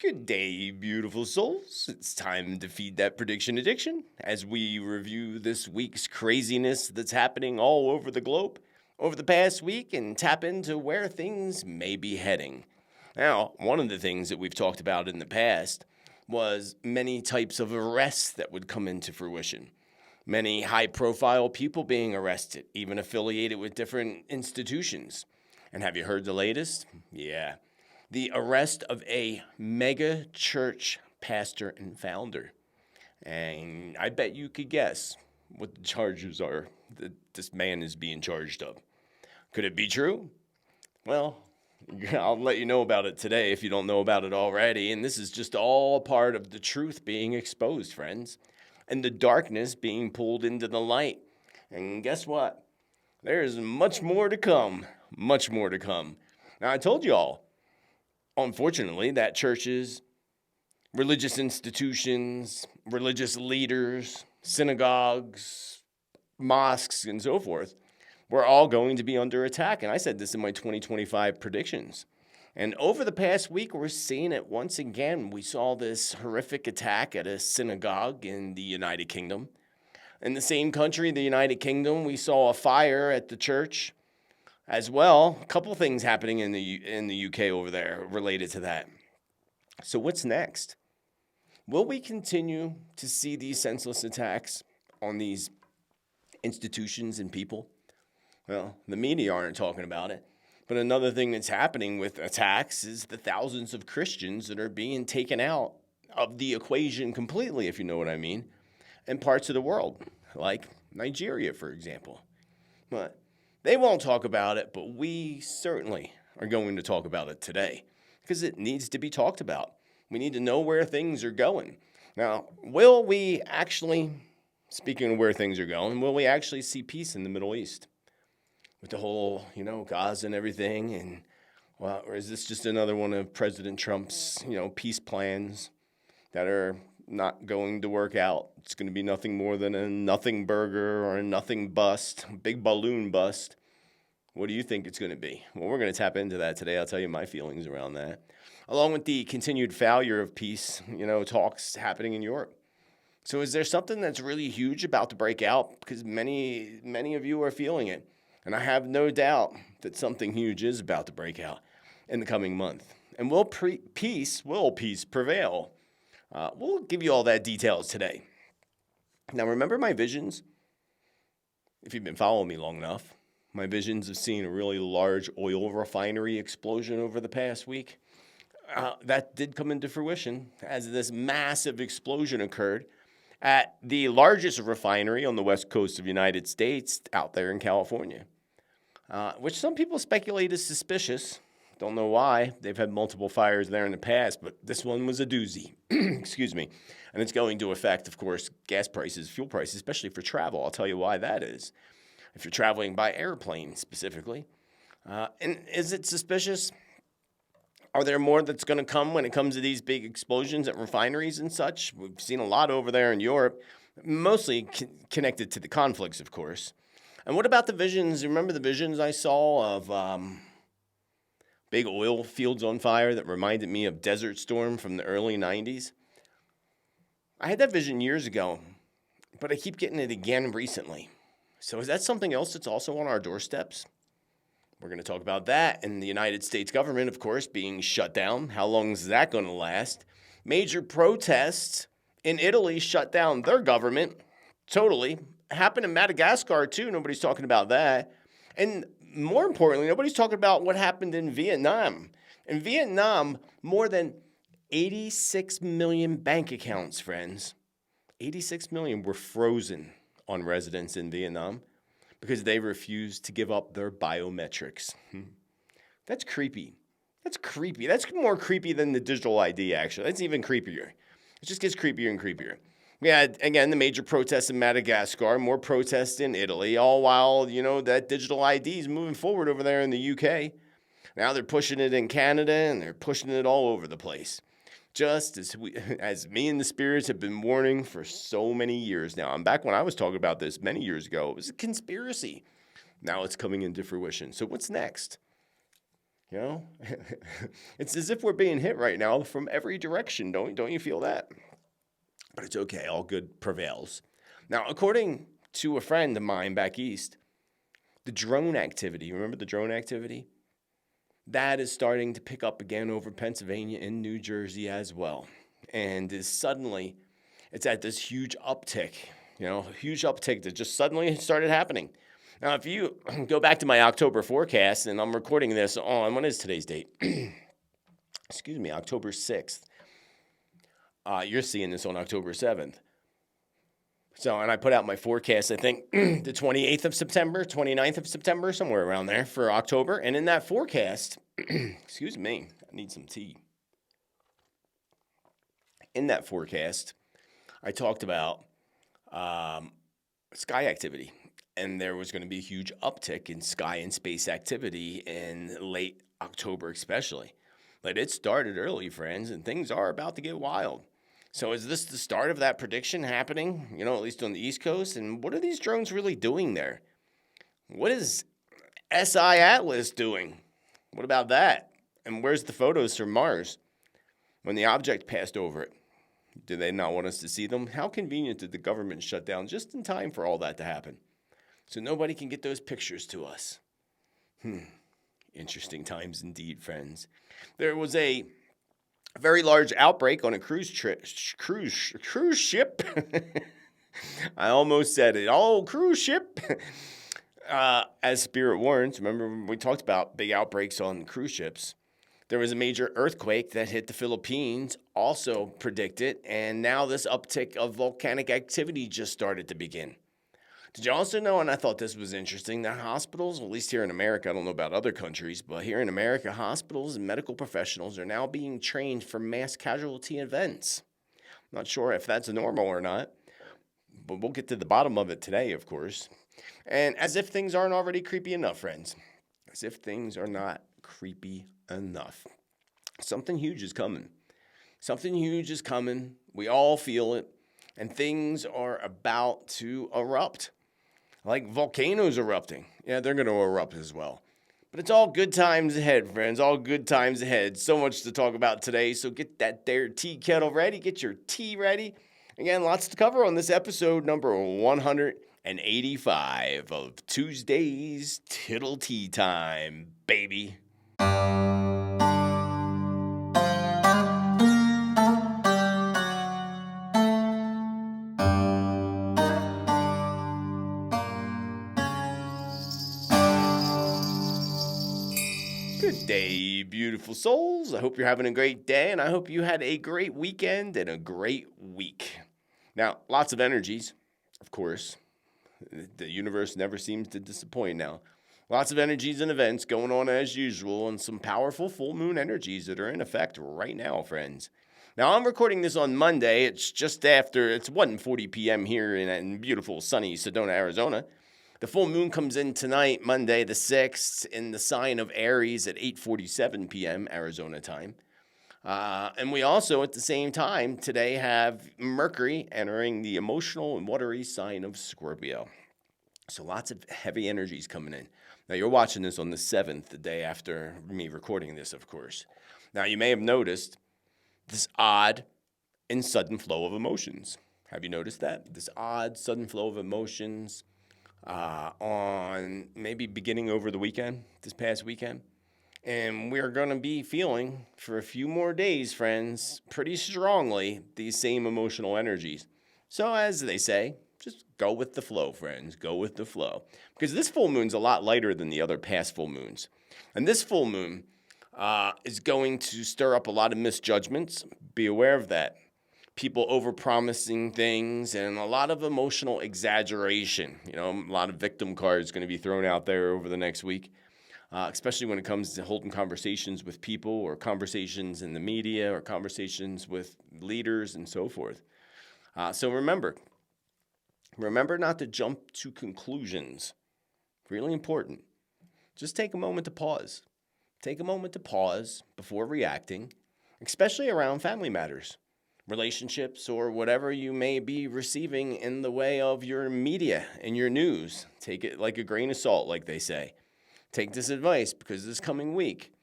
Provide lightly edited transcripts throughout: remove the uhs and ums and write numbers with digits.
Good day, beautiful souls. It's time to feed that prediction addiction as we review this week's craziness that's happening all over the globe over the past week and tap into where things may be heading. Now, one of the things that we've talked about in the past was many types of arrests that would come into fruition. Many high-profile people being arrested, even affiliated with different institutions. And have you heard the latest? Yeah. The arrest of a mega church pastor and founder. And I bet you could guess what the charges are that this man is being charged of. Could it be true? Well, I'll let you know about it today if you don't know about it already. And this is just all part of the truth being exposed, friends. And the darkness being pulled into the light. And guess what? There's much more to come. Much more to come. Now, I told you all. Unfortunately, that churches, religious institutions, religious leaders, synagogues, mosques, and so forth, we're all going to be under attack. And I said this in my 2025 predictions. And over the past week, we're seeing it once again. We saw this horrific attack at a synagogue in the United Kingdom. In the same country, the United Kingdom, we saw a fire at the church. As well, a couple things happening in the UK over there related to that. So what's next? Will we continue to see these senseless attacks on these institutions and people? Well, the media aren't talking about it. But another thing that's happening with attacks is the thousands of Christians that are being taken out of the equation completely, if you know what I mean, in parts of the world, like Nigeria, for example. But they won't talk about it, but we certainly are going to talk about it today because it needs to be talked about. We need to know where things are going. Now, will we actually, speaking of where things are going, will we actually see peace in the Middle East with the whole, Gaza and everything? And, well, or is this just another one of President Trump's, peace plans that are not going to work out? It's going to be nothing more than a nothing burger or a nothing bust, big balloon bust. What do you think it's going to be? Well, we're going to tap into that today. I'll tell you my feelings around that. Along with the continued failure of peace, talks happening in Europe. So is there something that's really huge about to break out? Because many of you are feeling it. And I have no doubt that something huge is about to break out in the coming month. And will peace prevail? We'll give you all that details today. Now, remember my visions? If you've been following me long enough, my visions of seeing a really large oil refinery explosion over the past week, that did come into fruition as this massive explosion occurred at the largest refinery on the west coast of the United States out there in California, which some people speculate is suspicious. Don't know why. They've had multiple fires there in the past, but this one was a doozy. Excuse me. And it's going to affect, of course, gas prices, fuel prices, especially for travel. I'll tell you why that is. If you're traveling by airplane specifically. And is it suspicious? Are there more that's going to come when it comes to these big explosions at refineries and such? We've seen a lot over there in Europe, mostly connected to the conflicts, of course. And what about the visions? Remember the visions I saw of big oil fields on fire that reminded me of Desert Storm from the early 90s? I had that vision years ago, but I keep getting it again recently. So is that something else that's also on our doorsteps? We're going to talk about that and the United States government, of course, being shut down. How long is that going to last? Major protests in Italy shut down their government. Totally. Happened in Madagascar, too. Nobody's talking about that. And more importantly, nobody's talking about what happened in Vietnam. In Vietnam, more than 86 million bank accounts, friends. 86 million were frozen on residents in Vietnam because they refused to give up their biometrics. That's creepy. That's creepy. That's more creepy than the digital ID, actually. That's even creepier. It just gets creepier and creepier. We had, again, the major protests in Madagascar, more protests in Italy, all while, that digital ID is moving forward over there in the UK. Now they're pushing it in Canada, and they're pushing it all over the place. Just as me and the spirits have been warning for so many years now. I'm back when I was talking about this many years ago. It was a conspiracy. Now it's coming into fruition. So what's next? You know, it's as if we're being hit right now from every direction. Don't you feel that? But it's okay. All good prevails. Now, according to a friend of mine back east, the drone activity, remember the drone activity? That is starting to pick up again over Pennsylvania and New Jersey as well. And it's at this huge uptick, a huge uptick that just suddenly started happening. Now, if you go back to my October forecast, and I'm recording this on, what is today's date? Excuse me, October 6th. You're seeing this on October 7th. So, and I put out my forecast, I think, the 28th of September, 29th of September, somewhere around there for October. And in that forecast, excuse me, I need some tea. In that forecast, I talked about sky activity. And there was going to be a huge uptick in sky and space activity in late October especially. But it started early, friends, and things are about to get wild. So is this the start of that prediction happening, at least on the East Coast? And what are these drones really doing there? What is SI Atlas doing? What about that? And where's the photos from Mars when the object passed over it? Do they not want us to see them? How convenient did the government shut down just in time for all that to happen? So nobody can get those pictures to us. Interesting times indeed, friends. There was a very large outbreak on a cruise ship. I almost said it. Oh, cruise ship. As Spirit warns, remember when we talked about big outbreaks on cruise ships? There was a major earthquake that hit the Philippines, also predicted, and now this uptick of volcanic activity just started to begin. Did you also know, and I thought this was interesting, that hospitals, at least here in America, I don't know about other countries, but here in America, hospitals and medical professionals are now being trained for mass casualty events. I'm not sure if that's normal or not, but we'll get to the bottom of it today, of course. And as if things aren't already creepy enough, friends. As if things are not creepy enough. Something huge is coming. Something huge is coming. We all feel it. And things are about to erupt. Like volcanoes erupting. Yeah, they're going to erupt as well. But it's all good times ahead, friends. All good times ahead. So much to talk about today. So get that there tea kettle ready. Get your tea ready. Again, lots to cover on this episode number 185 of Tuesday's Tittle Tea Time, baby. Good day, beautiful souls. I hope you're having a great day, and I hope you had a great weekend and a great week. Now, lots of energies, of course. The universe never seems to disappoint now. Lots of energies and events going on as usual, and some powerful full moon energies that are in effect right now, friends. Now, I'm recording this on Monday. It's 1:40 p.m. here in beautiful, sunny Sedona, Arizona. The full moon comes in tonight, Monday the 6th, in the sign of Aries at 8:47 p.m. Arizona time. And we also, at the same time, today have Mercury entering the emotional and watery sign of Scorpio. So lots of heavy energies coming in. Now, you're watching this on the 7th, the day after me recording this, of course. Now, you may have noticed this odd and sudden flow of emotions. Have you noticed that? This odd, sudden flow of emotions on maybe beginning over the weekend, this past weekend. And we're going to be feeling for a few more days, friends, pretty strongly these same emotional energies. So as they say, just go with the flow, friends. Go with the flow. Because this full moon's a lot lighter than the other past full moons. And this full moon is going to stir up a lot of misjudgments. Be aware of that. People overpromising things and a lot of emotional exaggeration. A lot of victim cards going to be thrown out there over the next week, especially when it comes to holding conversations with people or conversations in the media or conversations with leaders and so forth. So remember not to jump to conclusions. Really important. Just take a moment to pause. Take a moment to pause before reacting, especially around family matters, relationships, or whatever you may be receiving in the way of your media and your news. Take it like a grain of salt, like they say. Take this advice because this coming week,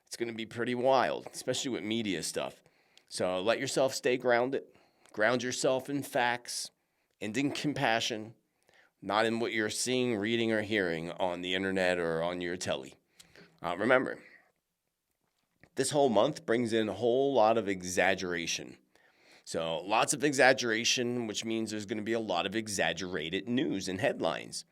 It's going to be pretty wild, especially with media stuff. So let yourself stay grounded. Ground yourself in facts and in compassion, not in what you're seeing, reading, or hearing on the internet or on your telly. Remember, this whole month brings in a whole lot of exaggeration. So lots of exaggeration, which means there's going to be a lot of exaggerated news and headlines.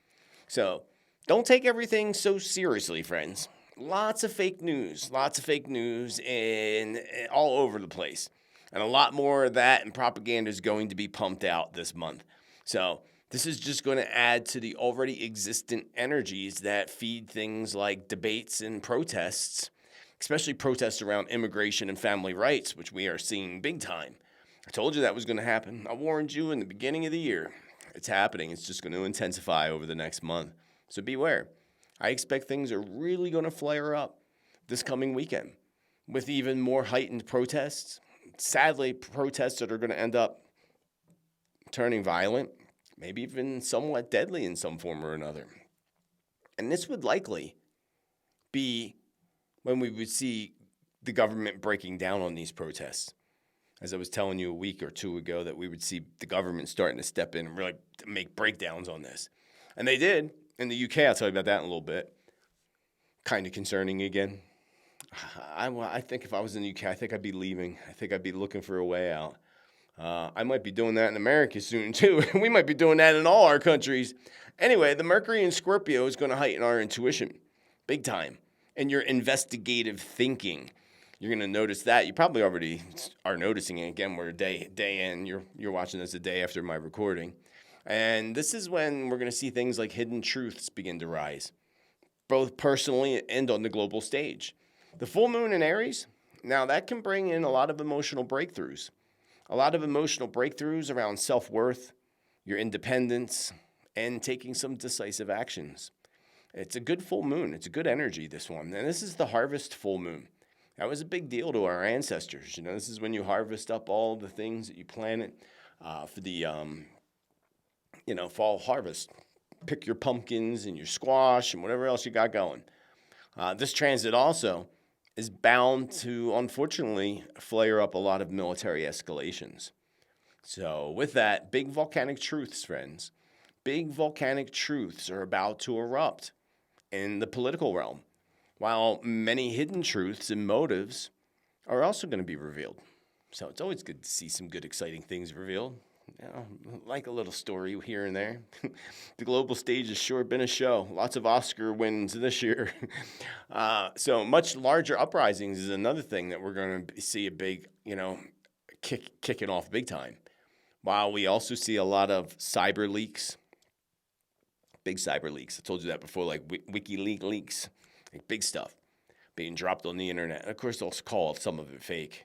So don't take everything so seriously, friends. Lots of fake news and all over the place. And a lot more of that and propaganda is going to be pumped out this month. So this is just going to add to the already existent energies that feed things like debates and protests, especially protests around immigration and family rights, which we are seeing big time. I told you that was going to happen. I warned you in the beginning of the year. It's happening. It's just going to intensify over the next month. So beware. I expect things are really going to flare up this coming weekend with even more heightened protests. Sadly, protests that are going to end up turning violent, maybe even somewhat deadly in some form or another. And this would likely be when we would see the government breaking down on these protests. As I was telling you a week or two ago, that we would see the government starting to step in and really make breakdowns on this. And they did. In the UK, I'll tell you about that in a little bit. Kind of concerning again. I think if I was in the UK, I think I'd be leaving. I think I'd be looking for a way out. I might be doing that in America soon, too. We might be doing that in all our countries. Anyway, the Mercury in Scorpio is going to heighten our intuition big time and your investigative thinking. You're going to notice that. You probably already are noticing it. Again, we're a day in. You're watching this a day after my recording. And this is when we're going to see things like hidden truths begin to rise, both personally and on the global stage. The full moon in Aries, now that can bring in a lot of emotional breakthroughs. A lot of emotional breakthroughs around self-worth, your independence, and taking some decisive actions. It's a good full moon. It's a good energy, this one. And this is the harvest full moon. That was a big deal to our ancestors. This is when you harvest up all the things that you planted for the, fall harvest. Pick your pumpkins and your squash and whatever else you got going. This transit also is bound to, unfortunately, flare up a lot of military escalations. So with that, big volcanic truths, friends. Big volcanic truths are about to erupt in the political realm, while many hidden truths and motives are also going to be revealed. So it's always good to see some good, exciting things revealed. Like a little story here and there. The global stage has sure been a show. Lots of Oscar wins this year. So much larger uprisings is another thing that we're going to see a big, kicking off big time. While we also see a lot of cyber leaks. Big cyber leaks. I told you that before, like WikiLeaks leaks. Like big stuff being dropped on the internet. And of course, they'll call some of it fake,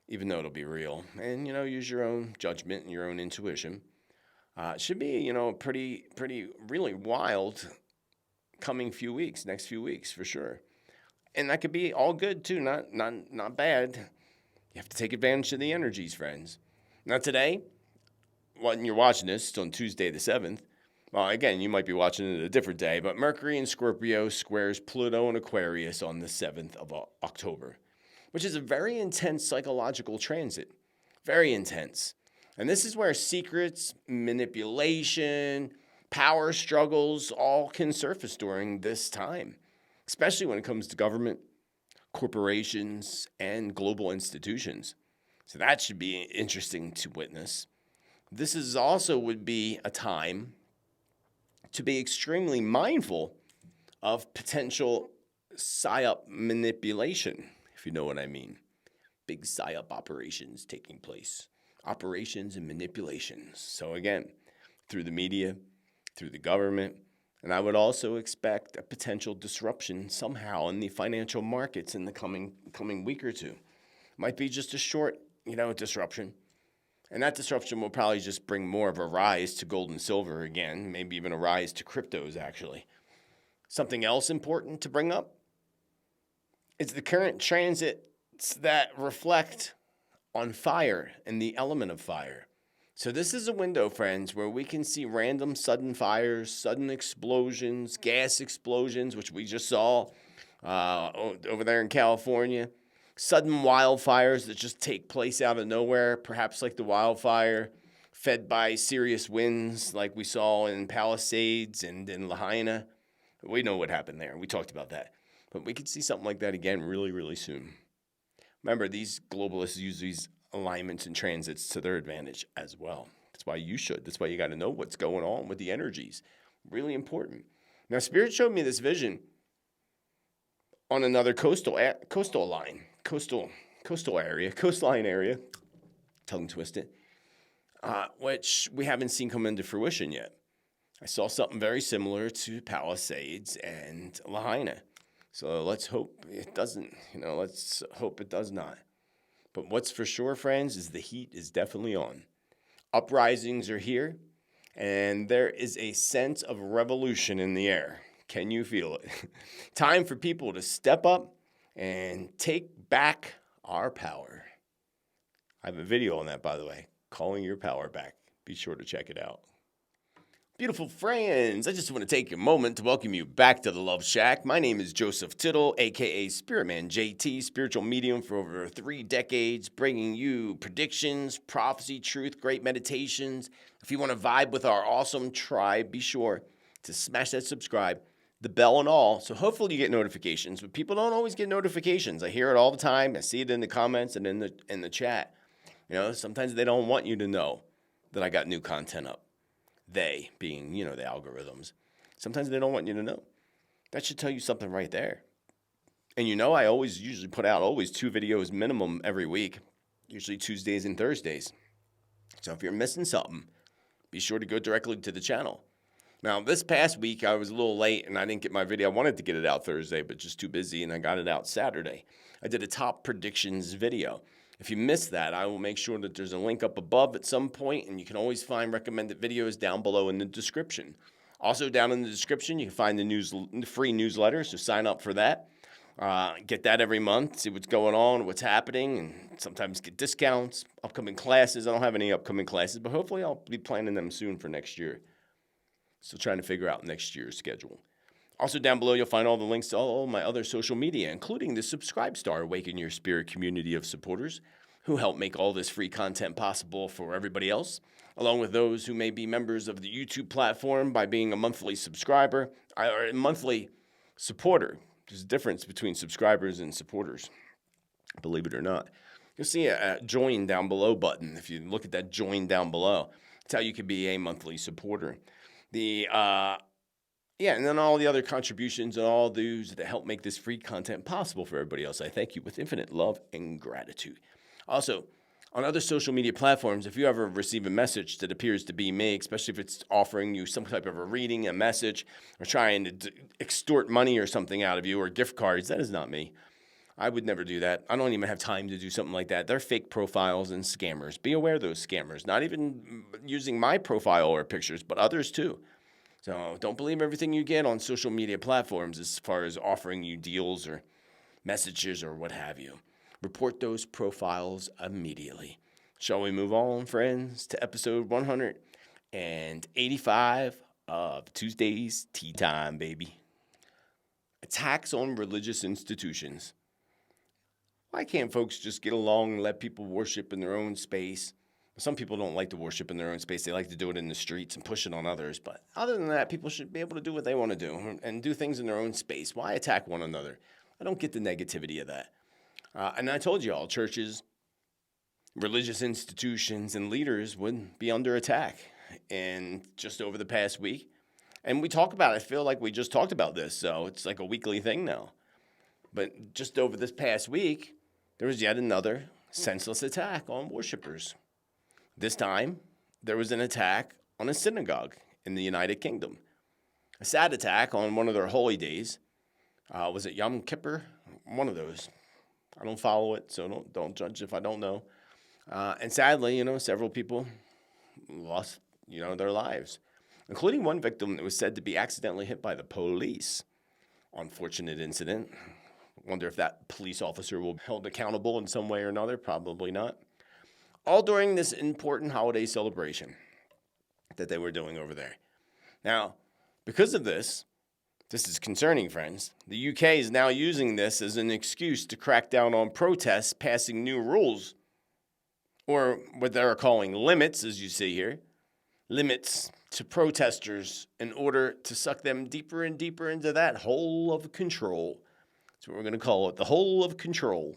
even though it'll be real. And, use your own judgment and your own intuition. It should be, pretty, really wild next few weeks, for sure. And that could be all good, too, not bad. You have to take advantage of the energies, friends. Now, today, when you're watching this, it's on Tuesday the 7th. Well, again, you might be watching it a different day, but Mercury in Scorpio squares Pluto in Aquarius on the 7th of October, which is a very intense psychological transit. Very intense. And this is where secrets, manipulation, power struggles all can surface during this time, especially when it comes to government, corporations, and global institutions. So that should be interesting to witness. This is also would be a time to be extremely mindful of potential psyop manipulation, if you know what I mean. Big psyop operations taking place. Operations and manipulations. So again, through the media, through the government, and I would also expect a potential disruption somehow in the financial markets in the coming week or two. Might be just a short, disruption. And that disruption will probably just bring more of a rise to gold and silver again, maybe even a rise to cryptos, actually. Something else important to bring up is the current transits that reflect on fire and the element of fire. So this is a window, friends, where we can see random sudden fires, sudden explosions, gas explosions, which we just saw over there in California. Sudden wildfires that just take place out of nowhere, perhaps like the wildfire fed by Sirius winds like we saw in Palisades and in Lahaina. We know what happened there. We talked about that. But we could see something like that again really, really soon. Remember, these globalists use these alignments and transits to their advantage as well. That's why you should. That's why you got to know what's going on with the energies. Really important. Now, Spirit showed me this vision on another coastline area, tongue twisted, which we haven't seen come into fruition yet. I saw something very similar to Palisades and Lahaina. So let's hope it doesn't, let's hope it does not. But what's for sure, friends, is the heat is definitely on. Uprisings are here, and there is a sense of revolution in the air. Can you feel it? Time for people to step up and take back our power. I have a video on that, by the way, calling your power back. Be sure to check it out. Beautiful friends, I just want to take a moment to welcome you back to the Love Shack. My name is Joseph Tittel, a.k.a. Spiritman JT, spiritual medium for over 3 decades, bringing you predictions, prophecy, truth, great meditations. If you want to vibe with our awesome tribe, be sure to smash that subscribe, the bell and all, so hopefully you get notifications. But people don't always get notifications. I hear it all the time. I see it in the comments and in the chat. Sometimes they don't want you to know that I got new content up. They being, the algorithms. Sometimes they don't want you to know. That should tell you something right there. And I always usually put out 2 videos minimum every week, usually Tuesdays and Thursdays. So if you're missing something, be sure to go directly to the channel. Now, this past week, I was a little late and I didn't get my video. I wanted to get it out Thursday, but just too busy, and I got it out Saturday. I did a top predictions video. If you missed that, I will make sure that there's a link up above at some point, and you can always find recommended videos down below in the description. Also, down in the description, you can find the free newsletter, so sign up for that. Get that every month, see what's going on, what's happening, and sometimes get discounts, upcoming classes. I don't have any upcoming classes, but hopefully I'll be planning them soon for next year. Still trying to figure out next year's schedule. Also, down below, you'll find all the links to all my other social media, including the Subscribe Star Awaken Your Spirit community of supporters who help make all this free content possible for everybody else, along with those who may be members of the YouTube platform by being a monthly subscriber or a monthly supporter. There's a difference between subscribers and supporters, believe it or not. You'll see a join down below button. If you look at that join down below, that's how you can be a monthly supporter. And then all the other contributions and all those that help make this free content possible for everybody else. I thank you with infinite love and gratitude. Also, on other social media platforms, if you ever receive a message that appears to be me, especially if it's offering you some type of a reading, a message, or trying to extort money or something out of you, or gift cards, that is not me. I would never do that. I don't even have time to do something like that. They're fake profiles and scammers. Be aware of those scammers, not even using my profile or pictures, but others too. So don't believe everything you get on social media platforms as far as offering you deals or messages or what have you. Report those profiles immediately. Shall we move on, friends, to episode 185 of Tuesday's Teatime, baby. Attacks on religious institutions. Why can't folks just get along and let people worship in their own space? Some people don't like to worship in their own space. They like to do it in the streets and push it on others. But other than that, people should be able to do what they want to do and do things in their own space. Why attack one another? I don't get the negativity of that. And I told you all, churches, religious institutions, and leaders would be under attack. And just over the past week, and we talk about it, I feel like we just talked about this, so it's like a weekly thing now. But just over this past week, there was yet another senseless attack on worshipers. This time, there was an attack on a synagogue in the United Kingdom. A sad attack on one of their holy days. Was it Yom Kippur? One of those. I don't follow it, so don't judge if I don't know. And sadly, several people lost, their lives, including one victim that was said to be accidentally hit by the police. Unfortunate incident. Wonder if that police officer will be held accountable in some way or another. Probably not. All during this important holiday celebration that they were doing over there. Now, because of this This is concerning, friends. The UK is now using this as an excuse to crack down on protests, passing new rules, or what they're calling limits, as you see here, limits to protesters in order to suck them deeper and deeper into that hole of control. That's what we're going to call it, the hole of control.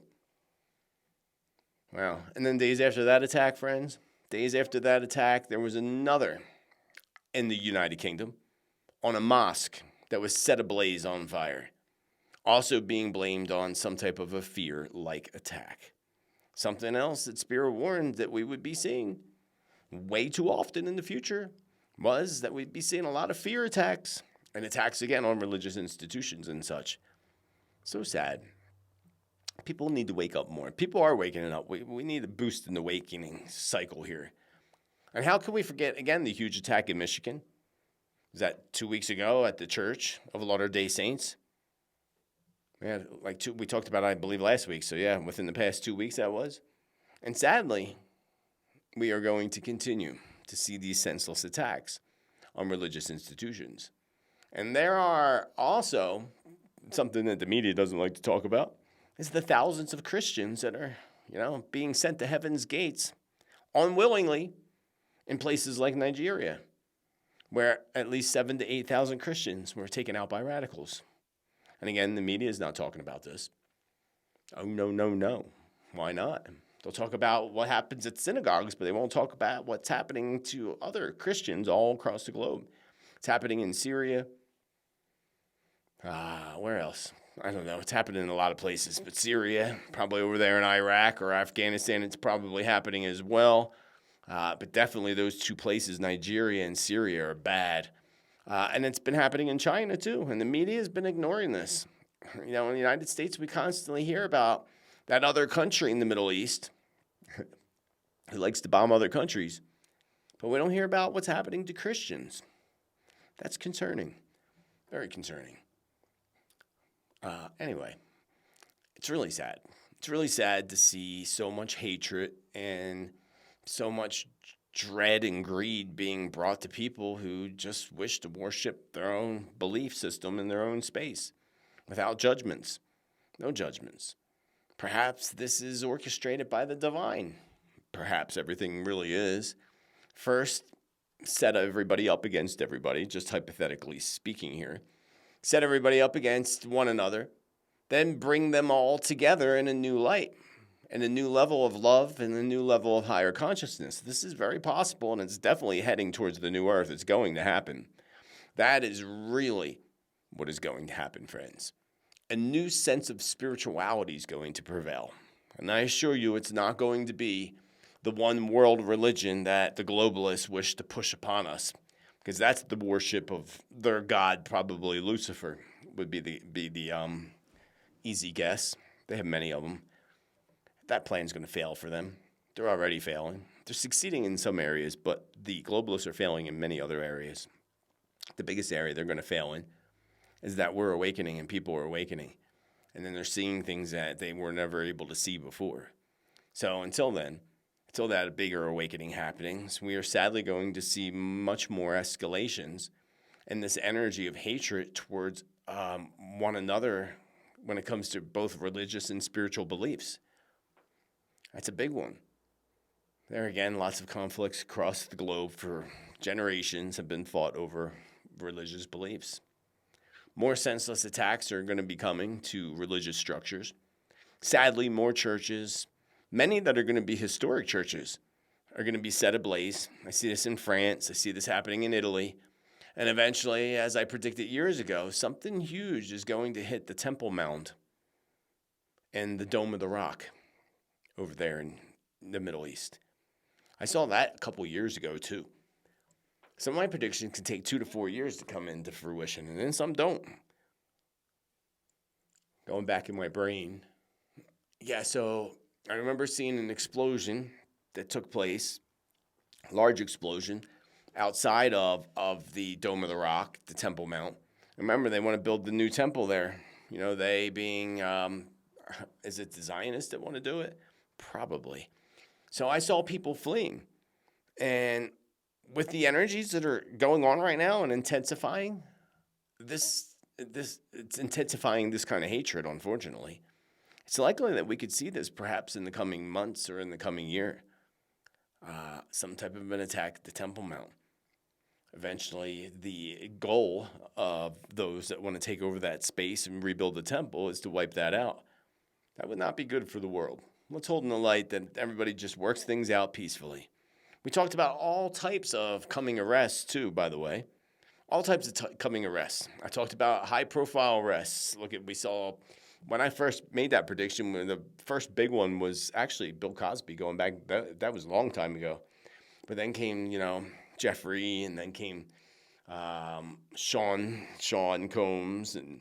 Wow. And then days after that attack, friends, there was another in the United Kingdom on a mosque that was set ablaze on fire, also being blamed on some type of a fear-like attack. Something else that Spirit warned that we would be seeing way too often in the future was that we'd be seeing a lot of fear attacks and attacks again on religious institutions and such. So sad. People need to wake up more. People are waking up. We need a boost in the awakening cycle here. And how can we forget, again, the huge attack in Michigan? Was that 2 weeks ago at the Church of Latter-day Saints? Yeah, we talked about it, I believe, last week. So, yeah, within the past 2 weeks that was. And sadly, we are going to continue to see these senseless attacks on religious institutions. And there are also something that the media doesn't like to talk about, is the thousands of Christians that are, being sent to heaven's gates unwillingly in places like Nigeria, where at least 7,000 to 8,000 Christians were taken out by radicals. And again, the media is not talking about this. Oh, no. Why not? They'll talk about what happens at synagogues, but they won't talk about what's happening to other Christians all across the globe. It's happening in Syria. Where else? I don't know. It's happening in a lot of places, but Syria, probably over there in Iraq or Afghanistan, it's probably happening as well. But definitely those two places, Nigeria and Syria, are bad. And it's been happening in China, too. And the media has been ignoring this. In the United States, we constantly hear about that other country in the Middle East who likes to bomb other countries. But we don't hear about what's happening to Christians. That's concerning. Very concerning. Anyway, it's really sad. It's really sad to see so much hatred and so much dread and greed being brought to people who just wish to worship their own belief system in their own space without judgments. No judgments. Perhaps this is orchestrated by the divine. Perhaps everything really is. First, set everybody up against everybody, just hypothetically speaking here. Set everybody up against one another. Then bring them all together in a new light, and a new level of love, and a new level of higher consciousness. This is very possible, and it's definitely heading towards the new earth. It's going to happen. That is really what is going to happen, friends. A new sense of spirituality is going to prevail. And I assure you it's not going to be the one world religion that the globalists wish to push upon us, because that's the worship of their god, probably Lucifer, would be the easy guess. They have many of them. That plan's going to fail for them. They're already failing. They're succeeding in some areas, but the globalists are failing in many other areas. The biggest area they're going to fail in is that we're awakening and people are awakening. And then they're seeing things that they were never able to see before. So until then, until that bigger awakening happens, we are sadly going to see much more escalations and this energy of hatred towards one another when it comes to both religious and spiritual beliefs. That's a big one. There again, lots of conflicts across the globe for generations have been fought over religious beliefs. More senseless attacks are going to be coming to religious structures. Sadly, more churches, many that are going to be historic churches, are going to be set ablaze. I see this in France. I see this happening in Italy. And eventually, as I predicted years ago, something huge is going to hit the Temple Mount and the Dome of the Rock over there in the Middle East. I saw that a couple years ago, too. Some of my predictions can take 2 to 4 years to come into fruition, and then some don't. Going back in my brain. Yeah, so I remember seeing an explosion that took place, a large explosion, outside of the Dome of the Rock, the Temple Mount. Remember, they want to build the new temple there. They being, is it the Zionists that want to do it? Probably. So I saw people fleeing. And with the energies that are going on right now and intensifying, this it's intensifying this kind of hatred, unfortunately. It's likely that we could see this perhaps in the coming months or in the coming year. Some type of an attack at the Temple Mount. Eventually, the goal of those that want to take over that space and rebuild the temple is to wipe that out. That would not be good for the world. Let's hold in the light that everybody just works things out peacefully. We talked about all types of coming arrests, too, by the way. All types of coming arrests. I talked about high-profile arrests. We saw, when I first made that prediction, when the first big one was actually Bill Cosby, going back, that was a long time ago. But then came, Jeffrey, and then came Sean Combs, and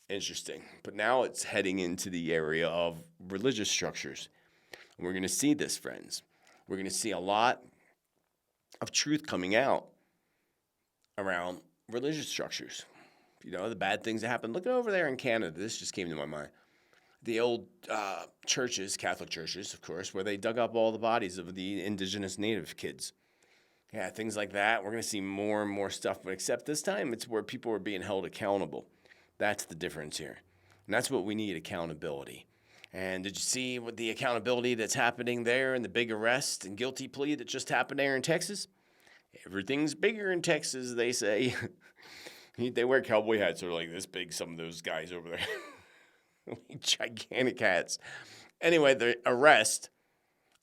interesting. But now it's heading into the area of religious structures. And we're going to see this, friends. We're going to see a lot of truth coming out around religious structures. The bad things that happen. Look over there in Canada. This just came to my mind. The old churches, Catholic churches, of course, where they dug up all the bodies of the indigenous native kids. Yeah, things like that. We're going to see more and more stuff, but except this time it's where people are being held accountable. That's the difference here. And that's what we need, accountability. And did you see what the accountability that's happening there and the big arrest and guilty plea that just happened there in Texas? Everything's bigger in Texas, they say. They wear cowboy hats that are like this big, some of those guys over there. Gigantic hats. Anyway, the arrest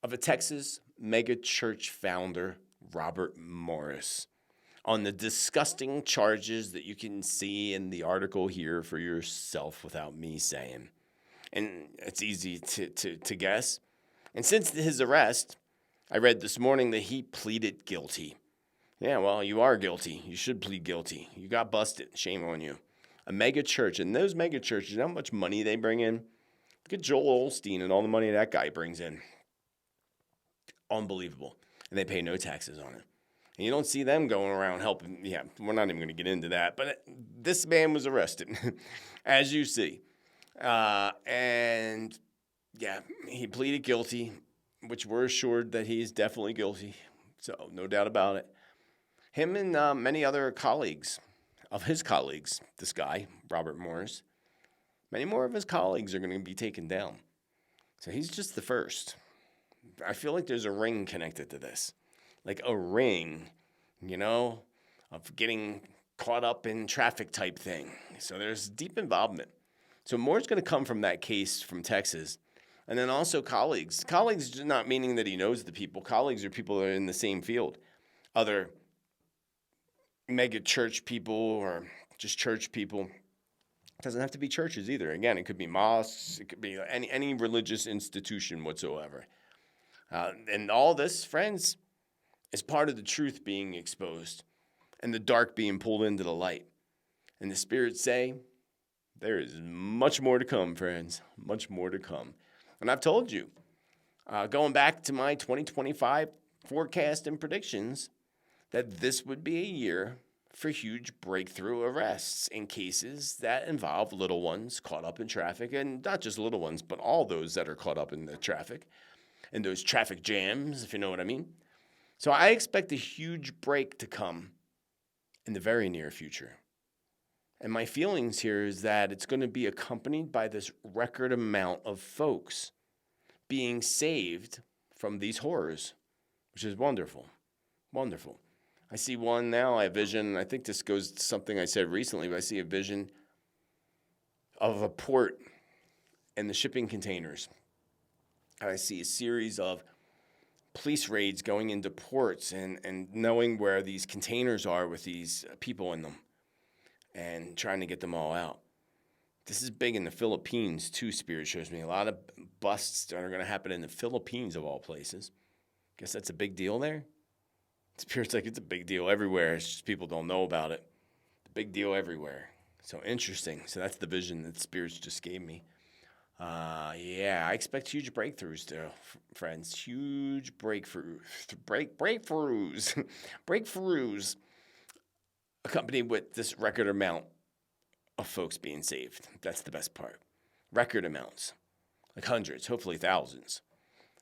of a Texas mega church founder, Robert Morris, on the disgusting charges that you can see in the article here for yourself without me saying. And it's easy to guess. And since his arrest, I read this morning that he pleaded guilty. Yeah, well, you are guilty. You should plead guilty. You got busted. Shame on you. A mega church. And those mega churches, you know how much money they bring in? Look at Joel Osteen and all the money that guy brings in. Unbelievable. And they pay no taxes on it. And you don't see them going around helping. Yeah, we're not even going to get into that. But this man was arrested, as you see. And, yeah, he pleaded guilty, which we're assured that he's definitely guilty. So, no doubt about it. Him and many other colleagues, of his colleagues, this guy, Robert Morris, many more of his colleagues are going to be taken down. So, he's just the first. I feel like there's a ring connected to this. Like a ring, of getting caught up in traffic type thing. So there's deep involvement. So more is going to come from that case from Texas. And then also colleagues. Colleagues not meaning that he knows the people. Colleagues are people that are in the same field. Other mega church people or just church people. It doesn't have to be churches either. Again, it could be mosques. It could be any religious institution whatsoever. And all this, friends, is part of the truth being exposed and the dark being pulled into the light. And the spirits say, there is much more to come, friends, much more to come. And I've told you, going back to my 2025 forecast and predictions, that this would be a year for huge breakthrough arrests in cases that involve little ones caught up in traffic, and not just little ones, but all those that are caught up in the traffic and those traffic jams, if you know what I mean. So I expect a huge break to come in the very near future. And my feelings here is that it's going to be accompanied by this record amount of folks being saved from these horrors, which is wonderful, wonderful. I see one now, I vision, I think this goes to something I said recently, but I see a vision of a port and the shipping containers. I see a series of police raids going into ports and knowing where these containers are with these people in them and trying to get them all out. This is big in the Philippines too, Spirit shows me. A lot of busts that are going to happen in the Philippines of all places. Guess that's a big deal there? Spirit's like, it's a big deal everywhere. It's just people don't know about it. It's a big deal everywhere. So interesting. So that's the vision that Spirits just gave me. I expect huge breakthroughs, friends. Huge breakthroughs. Breakthroughs accompanied with this record amount of folks being saved. That's the best part. Record amounts. Like hundreds, hopefully thousands.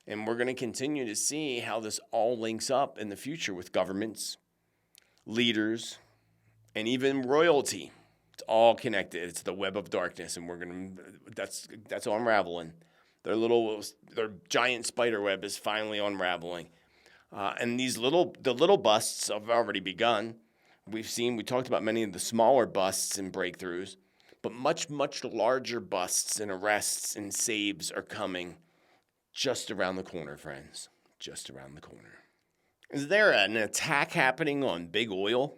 And we're going to continue to see how this all links up in the future with governments, leaders, and even royalty. It's all connected. It's the web of darkness, and that's unraveling. Their giant spider web is finally unraveling, and the little busts have already begun. We talked about many of the smaller busts and breakthroughs, but much, much larger busts and arrests and saves are coming just around the corner, friends. Just around the corner. Is there an attack happening on big oil?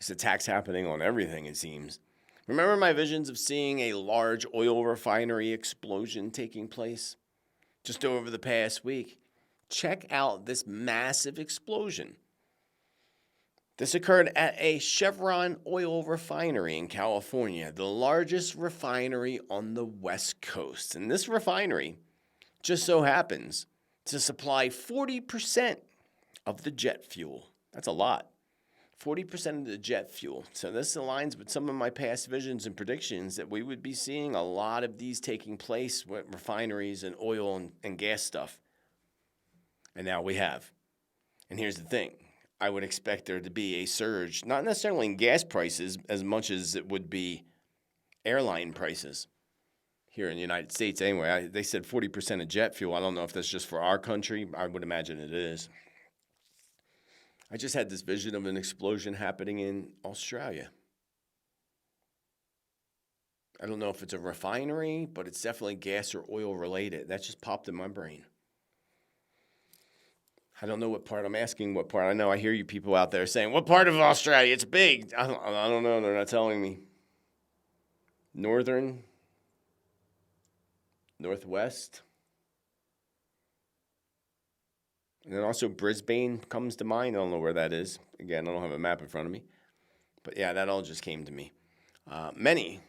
This attack's happening on everything, it seems. Remember my visions of seeing a large oil refinery explosion taking place just over the past week? Check out this massive explosion. This occurred at a Chevron oil refinery in California, the largest refinery on the West Coast. And this refinery just so happens to supply 40% of the jet fuel. That's a lot. 40% of the jet fuel. So this aligns with some of my past visions and predictions that we would be seeing a lot of these taking place with refineries and oil and gas stuff. And now we have. And here's the thing. I would expect there to be a surge, not necessarily in gas prices as much as it would be airline prices here in the United States. Anyway, they said 40% of jet fuel. I don't know if that's just for our country. I would imagine it is. I just had this vision of an explosion happening in Australia. I don't know if it's a refinery, but it's definitely gas or oil related. That just popped in my brain. I don't know what part. I'm asking what part. I know I hear you people out there saying, what part of Australia? It's big. I don't know. They're not telling me. Northern? Northwest? And then also Brisbane comes to mind. I don't know where that is. Again, I don't have a map in front of me. But yeah, that all just came to me. Many,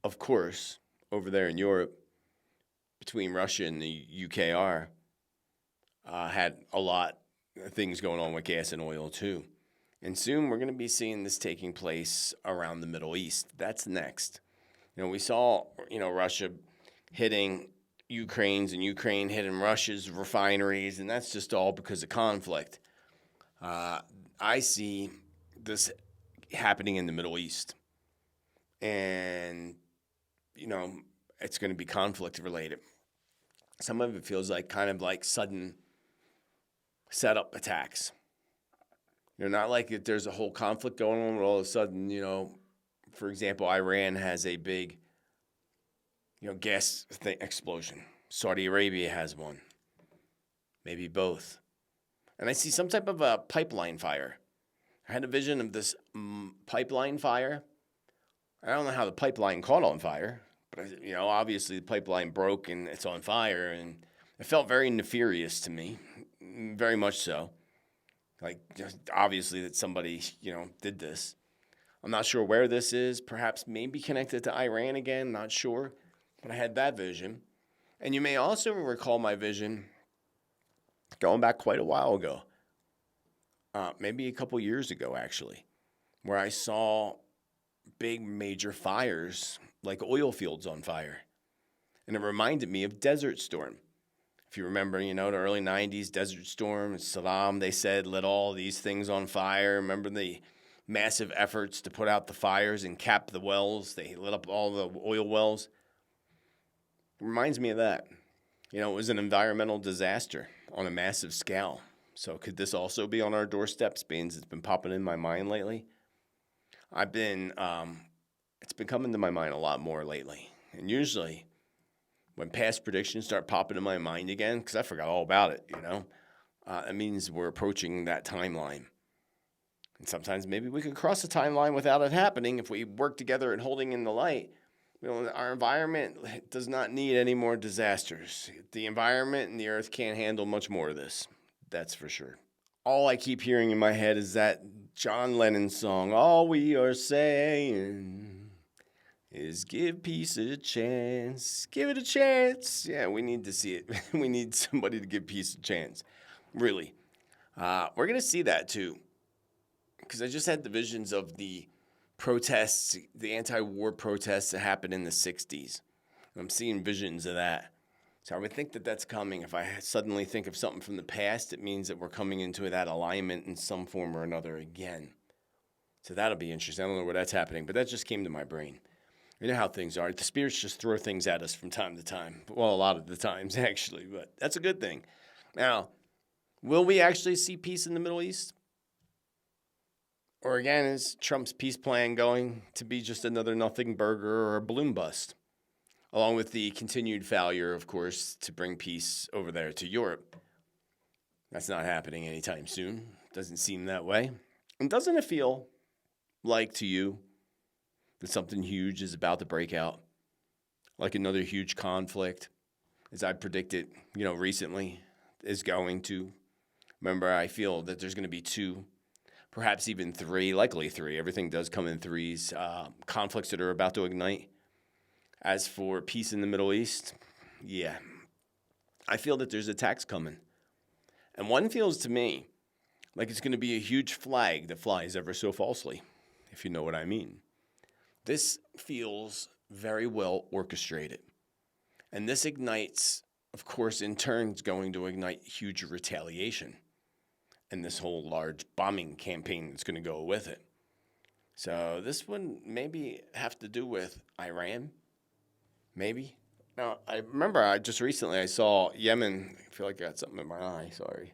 of course, over there in Europe, between Russia and the UKR, had a lot of things going on with gas and oil too. And soon we're going to be seeing this taking place around the Middle East. That's next. We saw, Russia hitting Ukraine's and Ukraine hitting Russia's refineries, and that's just all because of conflict. I see this happening in the Middle East. And, it's going to be conflict related. Some of it feels like kind of like sudden setup attacks. Not like if there's a whole conflict going on, but all of a sudden, for example, Iran has a big, gas explosion. Saudi Arabia has one. Maybe both. And I see some type of a pipeline fire. I had a vision of this pipeline fire. I don't know how the pipeline caught on fire, but, obviously the pipeline broke and it's on fire, and it felt very nefarious to me, very much so. Like, just obviously that somebody, did this. I'm not sure where this is, perhaps maybe connected to Iran again, not sure, but I had that vision. And you may also recall my vision going back quite a while ago, maybe a couple years ago, actually, where I saw big major fires, like oil fields on fire. And it reminded me of Desert Storm. If you remember, the early 90s, Desert Storm, Saddam, they said, lit all these things on fire. Remember the massive efforts to put out the fires and cap the wells? They lit up all the oil wells. It reminds me of that. It was an environmental disaster on a massive scale. So could this also be on our doorsteps, being it's been popping in my mind lately? It's been coming to my mind a lot more lately. And usually when past predictions start popping in my mind again, because I forgot all about it, it means we're approaching that timeline. And sometimes maybe we could cross the timeline without it happening if we work together and holding in the light. Our environment does not need any more disasters. The environment and the earth can't handle much more of this. That's for sure. All I keep hearing in my head is that John Lennon song, all we are saying is give peace a chance. Give it a chance. Yeah, we need to see it. We need somebody to give peace a chance. Really. We're going to see that too. Because I just had the visions of the protests, the anti-war protests that happened in the 60s. I'm seeing visions of that. So I would think that that's coming. If I suddenly think of something from the past, it means that we're coming into that alignment in some form or another again. So that'll be interesting. I don't know where that's happening, but that just came to my brain. You know how things are. The spirits just throw things at us from time to time. Well, a lot of the times, actually, but that's a good thing. Now, will we actually see peace in the Middle East? Or again, is Trump's peace plan going to be just another nothing burger or a balloon bust? Along with the continued failure, of course, to bring peace over there to Europe. That's not happening anytime soon. Doesn't seem that way. And doesn't it feel like to you that something huge is about to break out? Like another huge conflict, as I predicted, recently, is going to. Remember, I feel that there's going to be 2, perhaps even 3, likely 3. Everything does come in threes. Conflicts that are about to ignite. As for peace in the Middle East, yeah, I feel that there's attacks coming. And one feels to me like it's going to be a huge flag that flies ever so falsely, if you know what I mean. This feels very well orchestrated. And this ignites, of course, in turn, is going to ignite huge retaliation and this whole large bombing campaign that's going to go with it. So this one maybe have to do with Iran, maybe. Now, I remember I saw Yemen, I feel like I got something in my eye, sorry,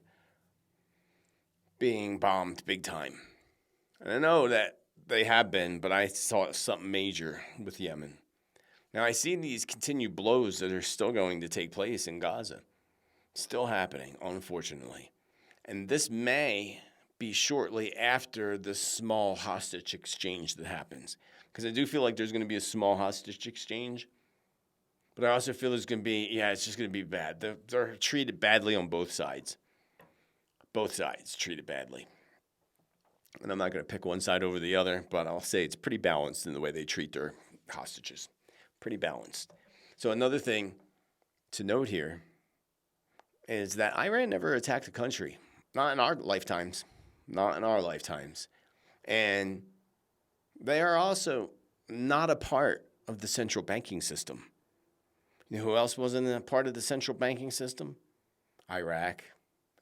being bombed big time. And I know that they have been, but I saw something major with Yemen. Now, I see these continued blows that are still going to take place in Gaza. Still happening, unfortunately. And this may be shortly after the small hostage exchange that happens. Because I do feel like there's going to be a small hostage exchange. But I also feel there's going to be, it's just going to be bad. They're treated badly on both sides. Both sides treated badly. And I'm not going to pick one side over the other, but I'll say it's pretty balanced in the way they treat their hostages. Pretty balanced. So another thing to note here is that Iran never attacked a country. Not in our lifetimes. Not in our lifetimes. And they are also not a part of the central banking system. You know who else wasn't a part of the central banking system? Iraq,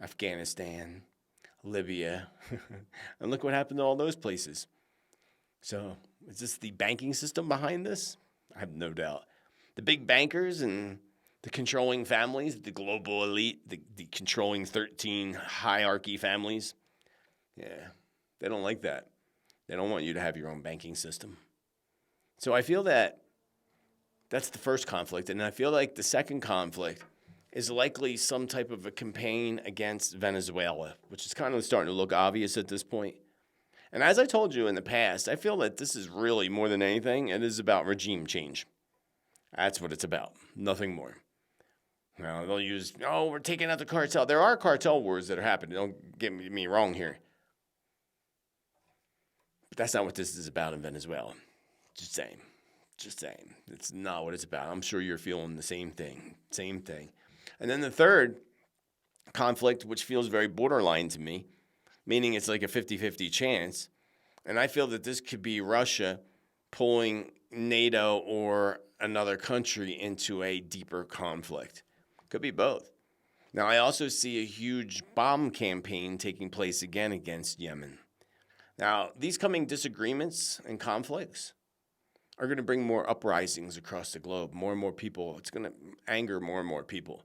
Afghanistan, Libya. And look what happened to all those places. So is this the banking system behind this? I have no doubt. The big bankers and the controlling families, the global elite, the controlling 13 hierarchy families, they don't like that. They don't want you to have your own banking system. So I feel that that's the first conflict. And I feel like the second conflict is likely some type of a campaign against Venezuela, which is kind of starting to look obvious at this point. And as I told you in the past, I feel that this is really, more than anything, it is about regime change. That's what it's about. Nothing more. Now, they'll use, we're taking out the cartel. There are cartel wars that are happening. Don't get me wrong here. But that's not what this is about in Venezuela. Just saying. It's not what it's about. I'm sure you're feeling the same thing. And then the third conflict, which feels very borderline to me, meaning it's like a 50-50 chance, and I feel that this could be Russia pulling NATO or another country into a deeper conflict. Could be both. Now, I also see a huge bomb campaign taking place again against Yemen. Now, these coming disagreements and conflicts are going to bring more uprisings across the globe. More and more people. It's going to anger more and more people.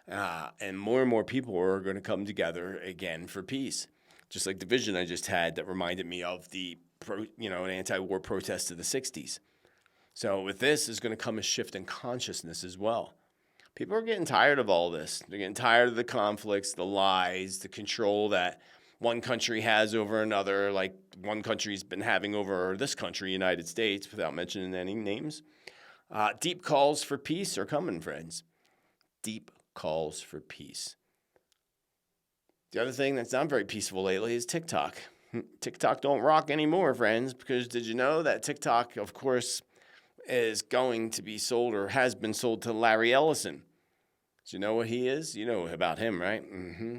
And more people are going to come together again for peace. Just like the vision I just had that reminded me of the an anti-war protest of the 60s. So with this is going to come a shift in consciousness as well. People are getting tired of all this. They're getting tired of the conflicts, the lies, the control that one country has over another, like one country's been having over this country, United States, without mentioning any names. Deep calls for peace are coming, friends. Deep calls for peace. The other thing that's not very peaceful lately is TikTok. TikTok don't rock anymore, friends, because did you know that TikTok, of course, is going to be sold or has been sold to Larry Ellison? Do you know what he is? You know about him, right? Mm-hmm.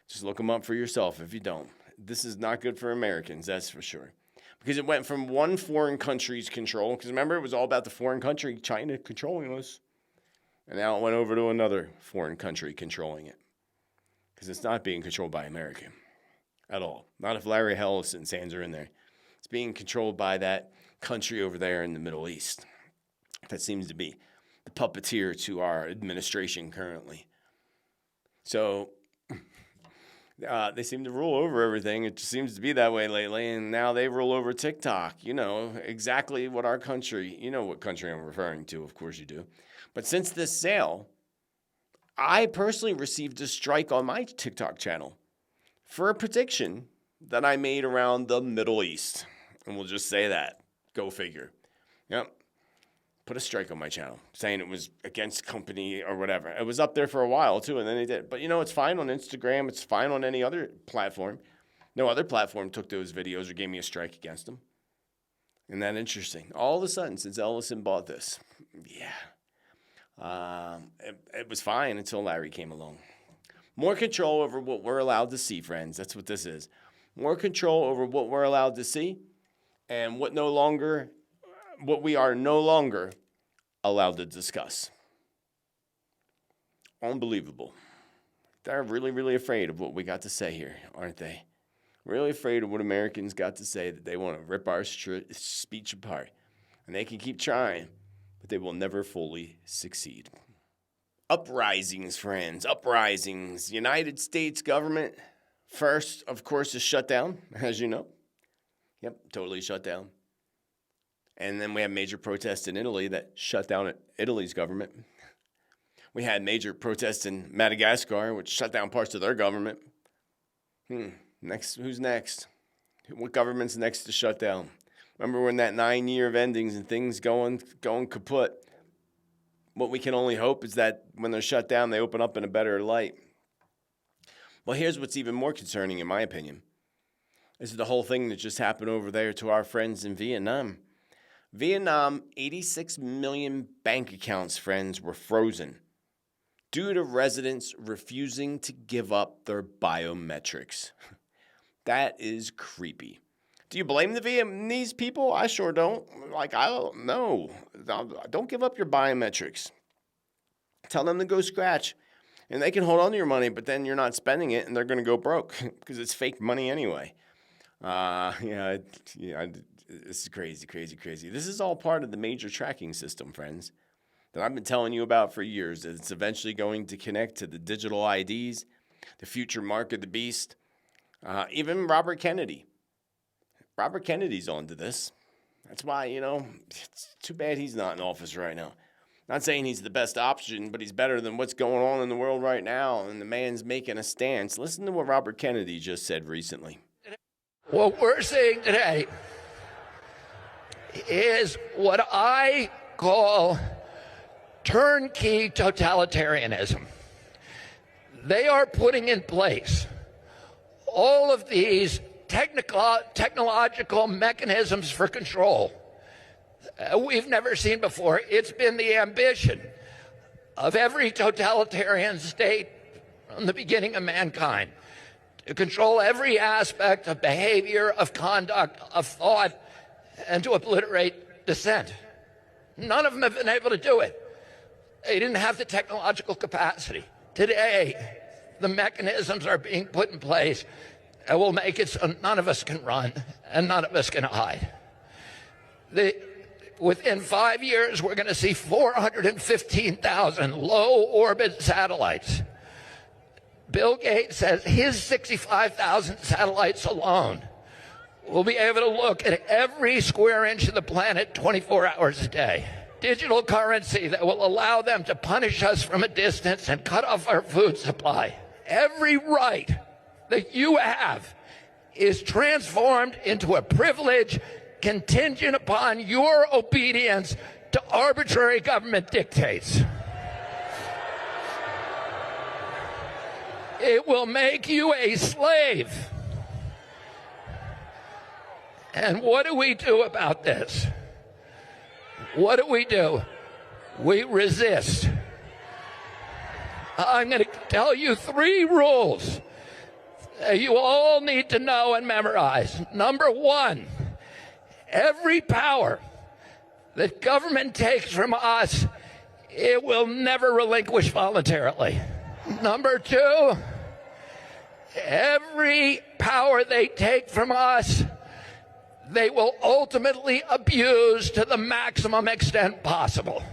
Just look him up for yourself if you don't. This is not good for Americans, that's for sure. Because it went from one foreign country's control, because remember, it was all about the foreign country, China, controlling us. And now it went over to another foreign country controlling it. Because it's not being controlled by America at all. Not if Larry Ellison's hands are in there. It's being controlled by that country over there in the Middle East. That seems to be the puppeteer to our administration currently. So they seem to rule over everything. It just seems to be that way lately. And now they rule over TikTok. You know exactly what our country, you know what country I'm referring to. Of course you do. But since this sale, I personally received a strike on my TikTok channel for a prediction that I made around the Middle East. And we'll just say that. Go figure. Yep. Put a strike on my channel saying it was against company or whatever. It was up there for a while too, and then they did. But you know, it's fine on Instagram. It's fine on any other platform. No other platform took those videos or gave me a strike against them. Isn't that interesting? All of a sudden, since Ellison bought this, it was fine until Larry came along. More control over what we're allowed to see, friends. That's what this is. More control over what we're allowed to see and what we are no longer allowed to discuss. Unbelievable. They're really, really afraid of what we got to say here, aren't they? Really afraid of what Americans got to say, that they want to rip our speech apart. And they can keep trying, but they will never fully succeed. Uprisings, friends, uprisings. United States government, first, of course, is shut down, as you know. Yep, totally shut down. And then we have major protests in Italy that shut down Italy's government. We had major protests in Madagascar, which shut down parts of their government. Next, who's next? What government's next to shut down? Remember when that 9 year of endings and things going kaput? What we can only hope is that when they're shut down, they open up in a better light. Well, here's what's even more concerning, in my opinion. This is the whole thing that just happened over there to our friends in Vietnam. Vietnam, 86 million bank accounts, friends, were frozen due to residents refusing to give up their biometrics. That is creepy. Do you blame the Vietnamese people? I sure don't. I don't know. Don't give up your biometrics. Tell them to go scratch. And they can hold on to your money, but then you're not spending it, and they're going to go broke because it's fake money anyway. This is crazy, crazy, crazy. This is all part of the major tracking system, friends, that I've been telling you about for years. It's eventually going to connect to the digital IDs, the future mark of the beast, even Robert Kennedy. Robert Kennedy's onto this. That's why, it's too bad he's not in office right now. Not saying he's the best option, but he's better than what's going on in the world right now, and the man's making a stance. Listen to what Robert Kennedy just said recently. What we're seeing today is what I call turnkey totalitarianism. They are putting in place all of these technological mechanisms for control we've never seen before. It's been the ambition of every totalitarian state from the beginning of mankind to control every aspect of behavior, of conduct, of thought, and to obliterate dissent. None of them have been able to do it. They didn't have the technological capacity. Today, the mechanisms are being put in place that will make it so none of us can run and none of us can hide. Within 5 years, we're going to see 415,000 low-orbit satellites. Bill Gates says his 65,000 satellites alone will be able to look at every square inch of the planet 24 hours a day. Digital currency that will allow them to punish us from a distance and cut off our food supply. Every right that you have is transformed into a privilege contingent upon your obedience to arbitrary government dictates. It will make you a slave. And what do we do about this? What do? We resist. I'm going to tell you 3 rules you all need to know and memorize. Number 1, every power that government takes from us, it will never relinquish voluntarily. Number 2, every power they take from us, they will ultimately abuse to the maximum extent possible.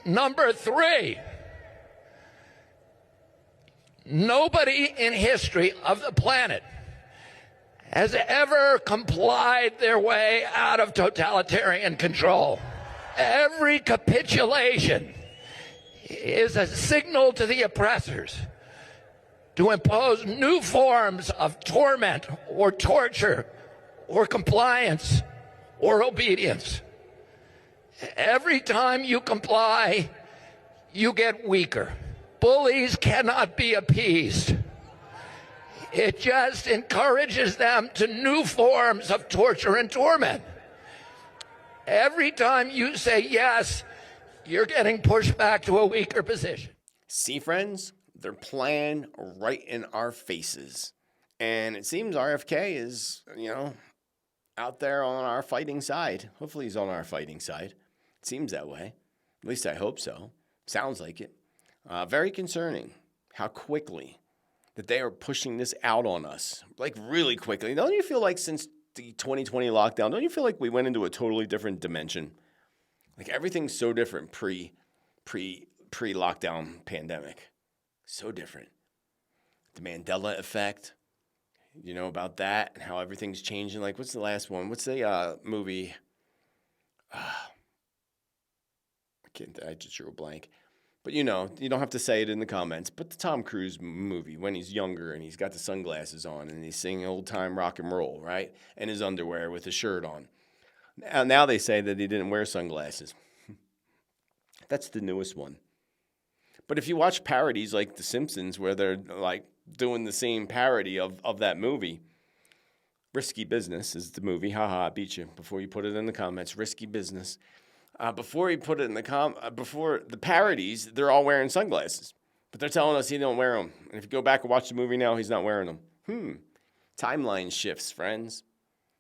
Number 3, nobody in history of the planet has ever complied their way out of totalitarian control. Every capitulation is a signal to the oppressors to impose new forms of torment or torture or compliance or obedience. Every time you comply, you get weaker. Bullies cannot be appeased. It just encourages them to new forms of torture and torment. Every time you say yes, you're getting pushed back to a weaker position. See, friends, they're playing right in our faces. And it seems RFK is, out there on our fighting side. Hopefully he's on our fighting side. It seems that way. At least I hope so. Sounds like it. Very concerning how quickly that they are pushing this out on us. Like really quickly. Don't you feel like since the 2020 lockdown, don't you feel like we went into a totally different dimension? Like everything's so different pre-lockdown pandemic. So different. The Mandela effect. You know about that and how everything's changing. Like, what's the last one? What's the movie? I just drew a blank. But you don't have to say it in the comments. But the Tom Cruise movie when he's younger and he's got the sunglasses on and he's singing old-time rock and roll, right? And his underwear with his shirt on. Now they say that he didn't wear sunglasses. That's the newest one. But if you watch parodies like The Simpsons where they're like doing the same parody of that movie, Risky Business is the movie. Haha, I beat you before you put it in the comments. Risky Business. Before he put it in before the parodies, they're all wearing sunglasses. But they're telling us he don't wear them. And if you go back and watch the movie now, he's not wearing them. Timeline shifts, friends.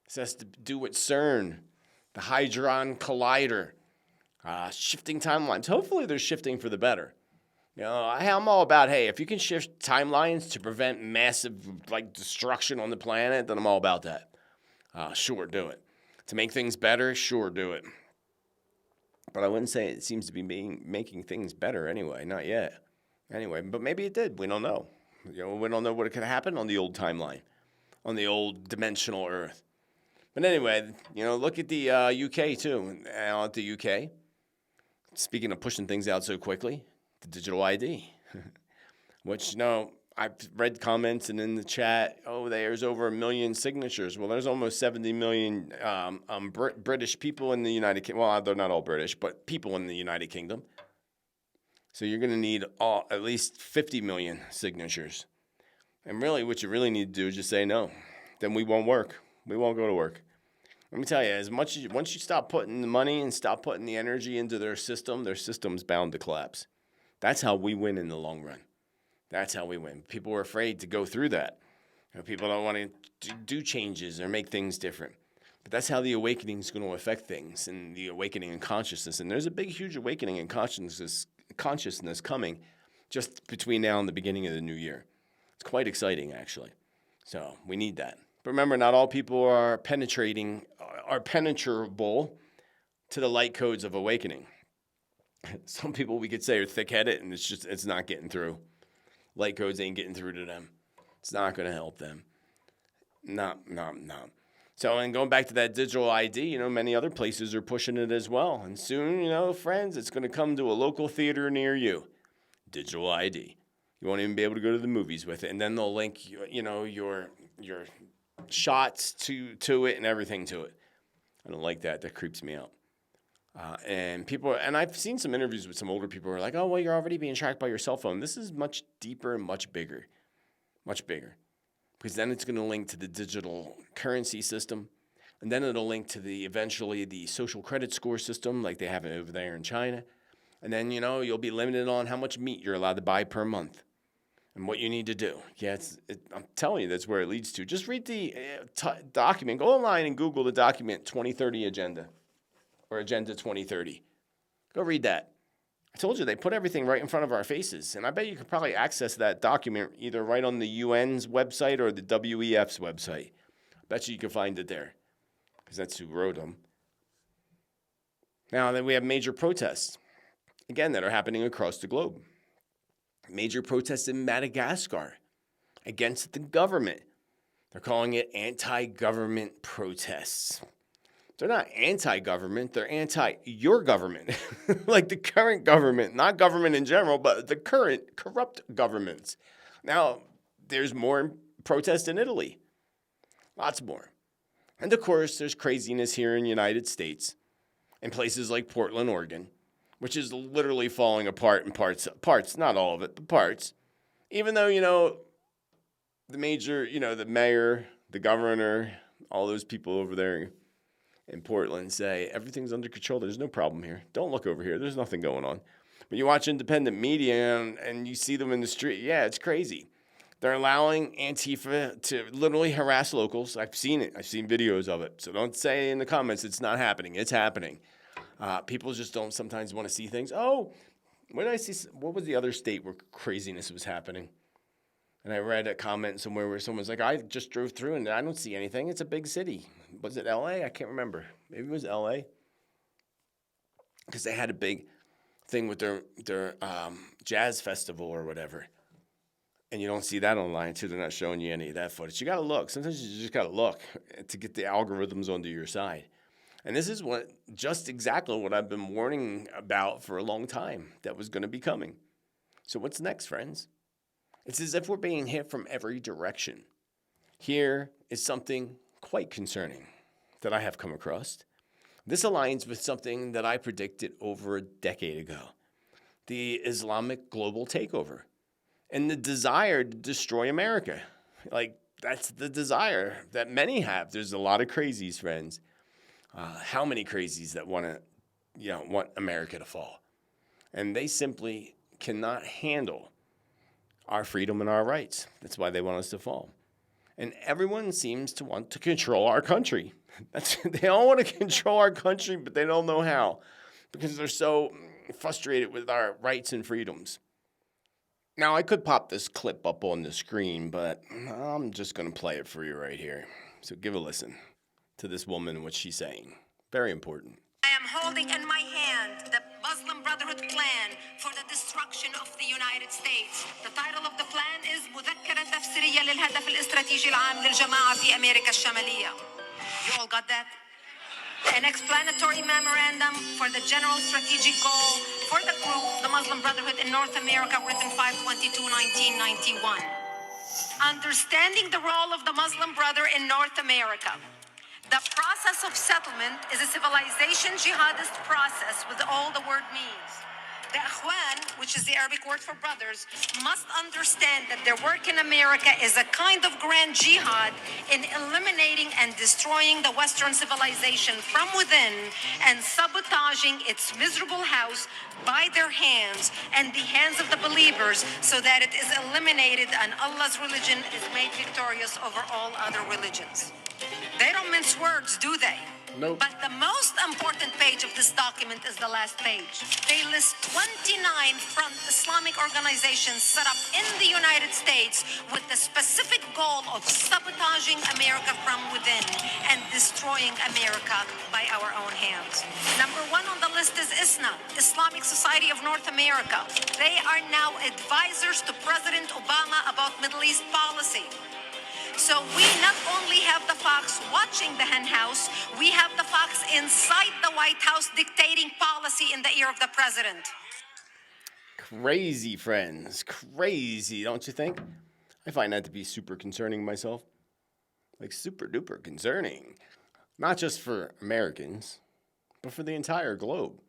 This has to do with CERN, the Hadron Collider, shifting timelines. Hopefully they're shifting for the better. I'm all about, hey, if you can shift timelines to prevent massive destruction on the planet, then I'm all about that. Sure, do it. To make things better, sure, do it. But I wouldn't say it seems to be making things better anyway. Not yet. Anyway, but maybe it did. We don't know. We don't know what could happen on the old timeline, on the old dimensional Earth. But anyway, look at the UK too. At the UK, speaking of pushing things out so quickly, the digital ID, which, I've read comments and in the chat, there's over 1 million signatures. Well, there's almost 70 million British people in the United Kingdom. Well, they're not all British, but people in the United Kingdom. So you're going to need at least 50 million signatures. And really, what you really need to do is just say no. Then we won't work. We won't go to work. Let me tell you, once you stop putting the money and stop putting the energy into their system's bound to collapse. That's how we win in the long run. That's how we win. People are afraid to go through that. People don't want to do changes or make things different. But that's how the awakening is going to affect things and the awakening in consciousness. And there's a big, huge awakening in consciousness coming just between now and the beginning of the new year. It's quite exciting, actually. So we need that. But remember, not all people are penetrable to the light codes of awakening. Some people we could say are thick-headed and it's not getting through. Light codes ain't getting through to them. It's not going to help them. No. So, and going back to that digital ID, many other places are pushing it as well. And soon, friends, it's going to come to a local theater near you. Digital ID. You won't even be able to go to the movies with it. And then they'll link, your shots to it and everything to it. I don't like that. That creeps me out. And I've seen some interviews with some older people who are like, oh, well, you're already being tracked by your cell phone. This is much deeper and much bigger. Much bigger. Because then it's going to link to the digital currency system. And then it'll link to eventually the social credit score system like they have it over there in China. And then, you'll be limited on how much meat you're allowed to buy per month and what you need to do. Yeah, I'm telling you, that's where it leads to. Just read the document. Go online and Google the document 2030 Agenda. Or Agenda 2030. Go read that. I told you they put everything right in front of our faces. And I bet you could probably access that document either right on the UN's website or the WEF's website. Bet you can find it there, because that's who wrote them. Now, then we have major protests, again, that are happening across the globe. Major protests in Madagascar against the government. They're calling it anti-government protests. They're not anti-government, they're anti-your government. Like the current government, not government in general, but the current corrupt governments. Now, there's more protests in Italy. Lots more. And of course, there's craziness here in the United States, in places like Portland, Oregon, which is literally falling apart in parts, not all of it, but parts. Even though, the major, the mayor, the governor, all those people over there in Portland say everything's under control. There's no problem here. Don't look over here. There's nothing going on. But you watch independent media and you see them in the street. Yeah, it's crazy. They're allowing Antifa to literally harass locals. I've seen it. I've seen videos of it. So don't say in the comments it's not happening. It's happening. People just don't sometimes want to see things. Oh, what did I see? What was the other state where craziness was happening? And I read a comment somewhere where someone's like, I just drove through and I don't see anything. It's a big city. Was it L.A.? I can't remember. Maybe it was L.A. Because they had a big thing with their jazz festival or whatever. And you don't see that online, too. They're not showing you any of that footage. You got to look. Sometimes you just got to look to get the algorithms onto your side. And this is just exactly what I've been warning about for a long time that was going to be coming. So what's next, friends? It's as if we're being hit from every direction. Here is something quite concerning that I have come across. This aligns with something that I predicted over a decade ago. The Islamic global takeover and the desire to destroy America. That's the desire that many have. There's a lot of crazies, friends. How many crazies that want America to fall? And they simply cannot handle our freedom and our rights. That's why they want us to fall. And everyone seems to want to control our country. They all want to control our country, but they don't know how because they're so frustrated with our rights and freedoms. Now, I could pop this clip up on the screen, but I'm just going to play it for you right here. So give a listen to this woman and what she's saying. Very important. I am holding in my hand the Muslim Brotherhood plan for the destruction of the United States. The title of the plan is مذكرة تفسيرية للهدف الاستراتيجي العام للجماعة في أمريكا الشمالية. You all got that? An explanatory memorandum for the general strategic goal for the group, the Muslim Brotherhood in North America, written 5/22/1991. Understanding the role of the Muslim Brother in North America. The process of settlement is a civilization jihadist process with all the word means. The Ikhwan, which is the Arabic word for brothers, must understand that their work in America is a kind of grand jihad in eliminating and destroying the Western civilization from within and sabotaging its miserable house by their hands and the hands of the believers so that it is eliminated and Allah's religion is made victorious over all other religions. They don't mince words, do they? Nope. But the most important page of this document is the last page. They list 29 front Islamic organizations set up in the United States with the specific goal of sabotaging America from within and destroying America by our own hands. Number one on the list is ISNA, Islamic Society of North America. They are now advisors to President Obama about Middle East policy. So we not only have the fox watching the hen house, we have the fox inside the White House dictating policy in the ear of the president. Crazy, friends. Crazy, don't you think? I find that to be super concerning myself. Like super duper concerning. Not just for Americans, but for the entire globe.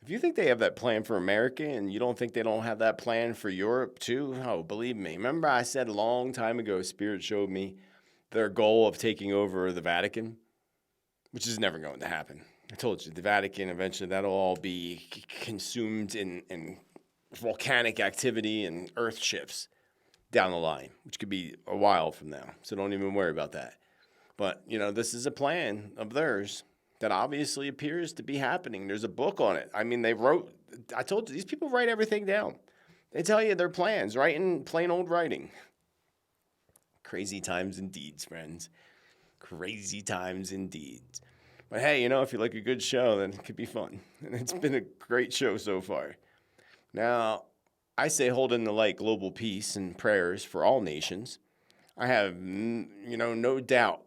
If you think they have that plan for America and you don't think they don't have that plan for Europe too, oh, believe me. Remember I said a long time ago, Spirit showed me their goal of taking over the Vatican, which is never going to happen. I told you, the Vatican, eventually that'll all be consumed in volcanic activity and earth shifts down the line, which could be a while from now. So don't even worry about that. But, this is a plan of theirs that obviously appears to be happening. There's a book on it. I mean, I told you, these people write everything down. They tell you their plans, right in plain old writing. Crazy times indeed, friends. Crazy times indeed. But hey, if you like a good show, then it could be fun. And it's been a great show so far. Now, I say hold in the light global peace and prayers for all nations. I have, no doubt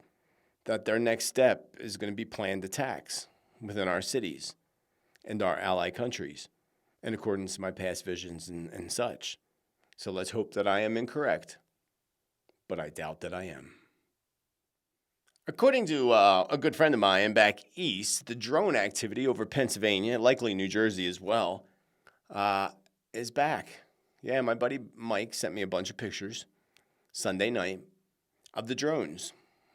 that their next step is going to be planned attacks within our cities and our ally countries, in accordance to my past visions and such. So let's hope that I am incorrect, but I doubt that I am. According to a good friend of mine back east, the drone activity over Pennsylvania, likely New Jersey as well, is back. Yeah, my buddy Mike sent me a bunch of pictures Sunday night of the drones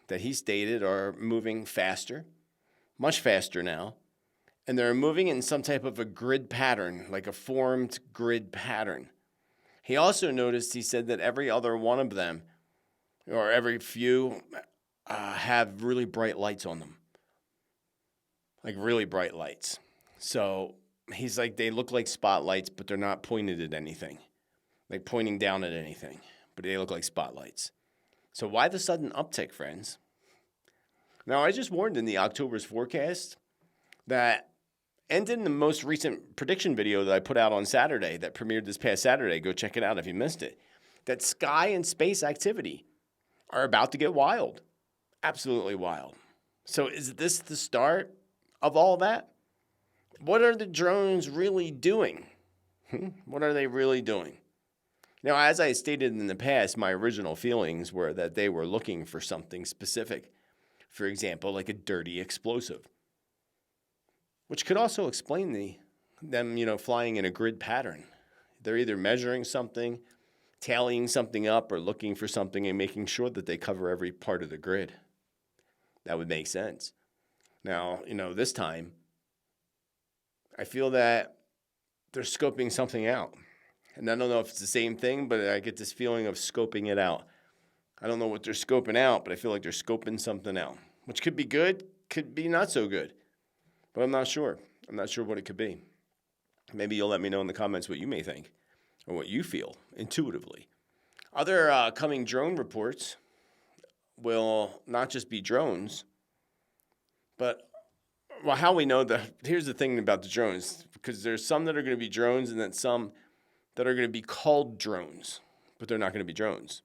that he stated are moving faster, much faster now, and they're moving in some type of a grid pattern, like a formed grid pattern. He also noticed, he said that every other one of them, or every few, have really bright lights on them. Like really bright lights. So he's like, they look like spotlights, but they're not pointed at anything. Like pointing down at anything, but they look like spotlights. So why the sudden uptick, friends? Now, I just warned in the October's forecast that, and in the most recent prediction video that I put out on Saturday, that premiered this past Saturday, go check it out if you missed it, that sky and space activity are about to get wild. Absolutely wild. So is this the start of all that? What are the drones really doing? What are they really doing? Now, as I stated in the past, my original feelings were that they were looking for something specific. For example, like a dirty explosive, which could also explain them flying in a grid pattern. They're either measuring something, tallying something up, or looking for something and making sure that they cover every part of the grid. That would make sense. Now, this time, I feel that they're scoping something out. And I don't know if it's the same thing, but I get this feeling of scoping it out. I don't know what they're scoping out, but I feel like they're scoping something out, which could be good, could be not so good. But I'm not sure. I'm not sure what it could be. Maybe you'll let me know in the comments what you may think or what you feel intuitively. Other coming drone reports will not just be drones, but how we know that, here's the thing about the drones, because there's some that are going to be drones and then some that are going to be called drones, but they're not going to be drones.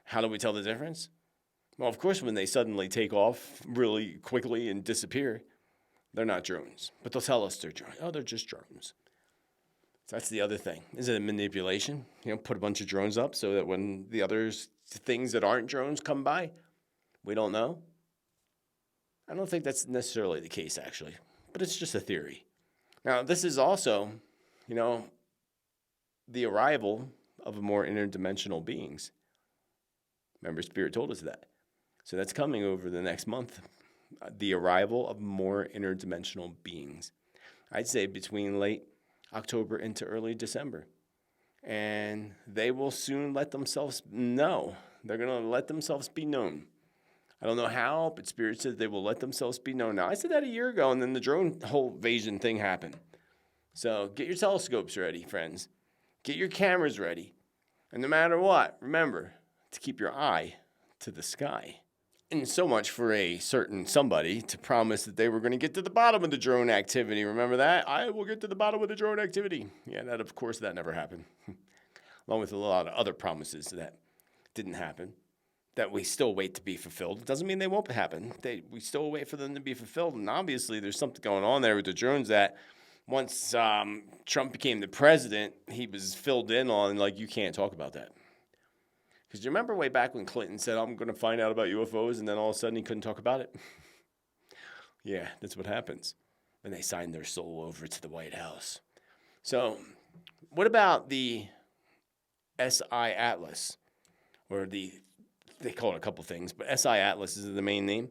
How do we tell the difference? Well, of course, when they suddenly take off really quickly and disappear, they're not drones, but they'll tell us they're drones. Oh, they're just drones. So that's the other thing. Is it a manipulation? Put a bunch of drones up so that when the other things that aren't drones come by, we don't know. I don't think that's necessarily the case, actually, but it's just a theory. Now, this is also, the arrival of more interdimensional beings. Remember, Spirit told us that. So that's coming over the next month. The arrival of more interdimensional beings. I'd say between late October into early December. And they will soon let themselves know. They're going to let themselves be known. I don't know how, but Spirit said they will let themselves be known. Now, I said that a year ago, and then the drone whole invasion thing happened. So get your telescopes ready, friends. Get your cameras ready. And no matter what, remember to keep your eye to the sky. And so much for a certain somebody to promise that they were going to get to the bottom of the drone activity. Remember that? I will get to the bottom of the drone activity. Yeah, that never happened. Along with a lot of other promises that didn't happen, that we still wait to be fulfilled. It doesn't mean they won't happen. We still wait for them to be fulfilled. And obviously there's something going on there with the drones that once Trump became the president, he was filled in on, you can't talk about that. Because you remember way back when Clinton said, I'm going to find out about UFOs, and then all of a sudden he couldn't talk about it? Yeah, that's what happens when they sign their soul over to the White House. So what about the SI Atlas? Or they call it a couple things, but SI Atlas is the main name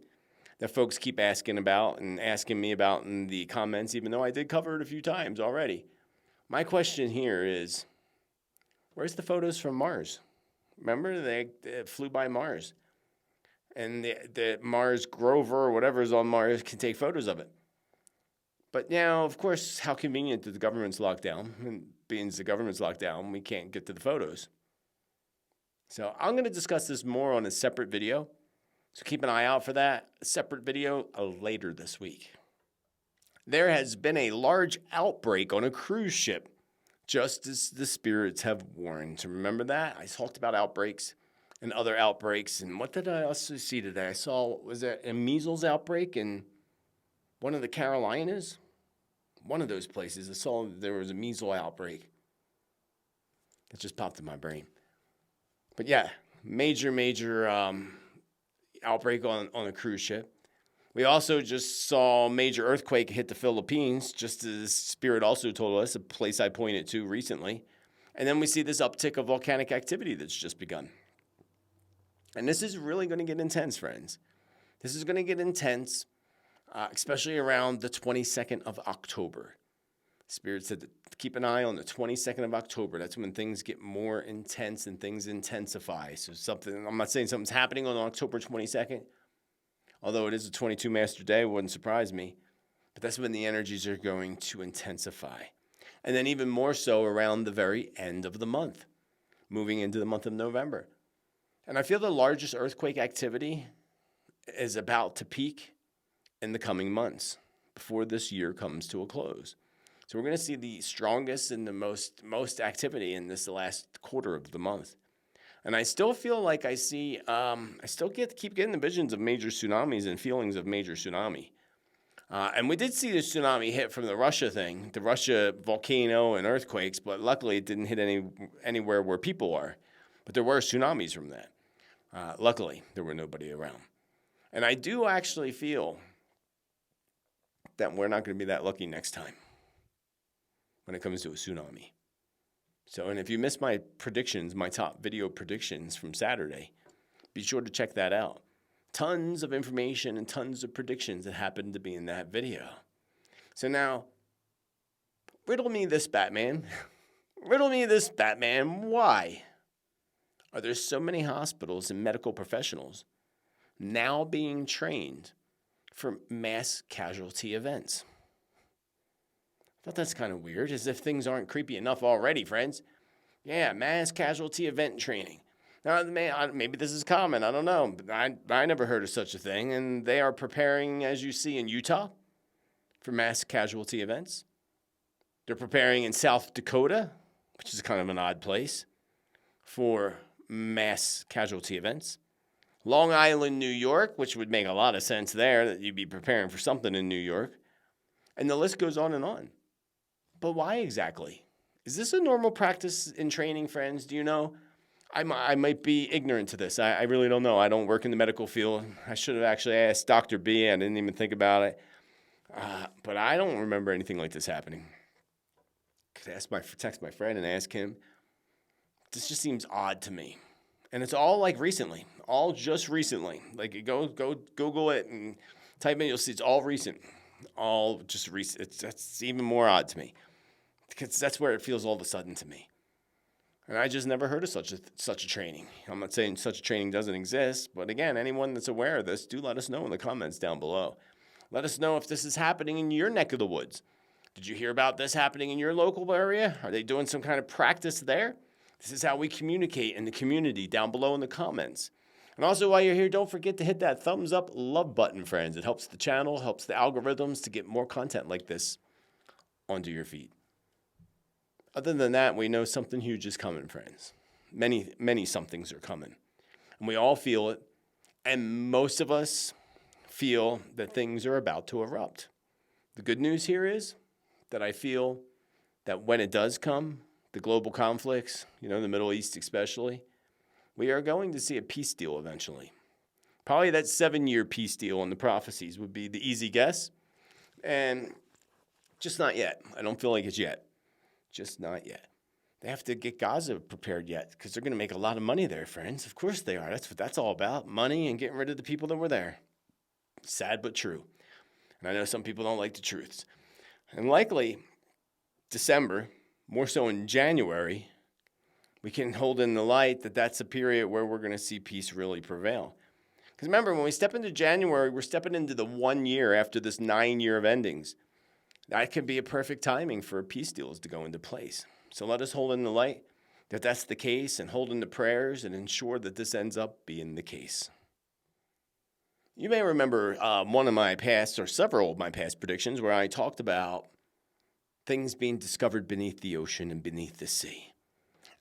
that folks keep asking about and asking me about in the comments, even though I did cover it a few times already. My question here is, where's the photos from Mars? Remember, they flew by Mars. And the Mars Grover or whatever is on Mars can take photos of it. But now, of course, how convenient that the government's locked down. And being the government's locked down, we can't get to the photos. So I'm going to discuss this more on a separate video. So keep an eye out for that. A separate video later this week. There has been a large outbreak on a cruise ship, just as the spirits have warned. So remember that? I talked about outbreaks and other outbreaks. And what did I also see today? I saw, was it a measles outbreak in one of the Carolinas? One of those places. I saw there was a measles outbreak. That just popped in my brain. But yeah, major outbreak on a cruise ship. We also just saw a major earthquake hit the Philippines, just as Spirit also told us, a place I pointed to recently. And then we see this uptick of volcanic activity that's just begun. And this is really going to get intense, friends. This is going to get intense, especially around the 22nd of October. Spirit said to keep an eye on the 22nd of October. That's when things get more intense and things intensify. So I'm not saying something's happening on October 22nd. Although it is a 22 Master Day, it wouldn't surprise me. But that's when the energies are going to intensify. And then even more so around the very end of the month, moving into the month of November. And I feel the largest earthquake activity is about to peak in the coming months before this year comes to a close. So we're going to see the strongest and the most activity in this last quarter of the month. And I still feel like I see, keep getting the visions of major tsunamis and feelings of major tsunami. And we did see the tsunami hit from the Russia thing, the Russia volcano and earthquakes, but luckily it didn't hit anywhere where people are. But there were tsunamis from that. Luckily, there were nobody around. And I do actually feel that we're not going to be that lucky next time when it comes to a tsunami. So, and if you missed my predictions, my top video predictions from Saturday, be sure to check that out. Tons of information and tons of predictions that happened to be in that video. So now, riddle me this, Batman. Riddle me this, Batman. Why are there so many hospitals and medical professionals now being trained for mass casualty events? I thought that's kind of weird, as if things aren't creepy enough already, friends. Yeah, mass casualty event training. Now, maybe this is common, I don't know. But I never heard of such a thing, and they are preparing, as you see in Utah, for mass casualty events. They're preparing in South Dakota, which is kind of an odd place, for mass casualty events. Long Island, New York, which would make a lot of sense there, that you'd be preparing for something in New York. And the list goes on and on. But why exactly? Is this a normal practice in training, friends? Do you know? I might be ignorant to this. I really don't know. I don't work in the medical field. I should have actually asked Dr. B. I didn't even think about it. But I don't remember anything like this happening. Could text my friend and ask him. This just seems odd to me. And it's all like recently. All just recently. Like, go Google it and type in, you'll see it's all recent. All just recent. That's even more odd to me. Because that's where it feels all of a sudden to me. And I just never heard of such a training. I'm not saying such a training doesn't exist, but again, anyone that's aware of this, do let us know in the comments down below. Let us know if this is happening in your neck of the woods. Did you hear about this happening in your local area? Are they doing some kind of practice there? This is how we communicate in the community down below in the comments. And also, while you're here, don't forget to hit that thumbs up love button, friends. It helps the channel, helps the algorithms to get more content like this onto your feed. Other than that, we know something huge is coming, friends. Many somethings are coming. And we all feel it. And most of us feel that things are about to erupt. The good news here is that I feel that when it does come, the global conflicts, the Middle East especially, we are going to see a peace deal eventually. Probably that 7-year peace deal in the prophecies would be the easy guess. And just not yet. I don't feel like it's yet. Just not yet. They have to get Gaza prepared yet because they're going to make a lot of money there, friends. Of course they are. That's what that's all about. Money and getting rid of the people that were there. Sad but true. And I know some people don't like the truths. And likely December, more so in January, we can hold in the light that that's a period where we're going to see peace really prevail. Because remember, when we step into January, we're stepping into the 1 year after this 9 year of endings. That could be a perfect timing for peace deals to go into place. So let us hold in the light that that's the case and hold in the prayers and ensure that this ends up being the case. You may remember one of my past, or several of my past predictions, where I talked about things being discovered beneath the ocean and beneath the sea.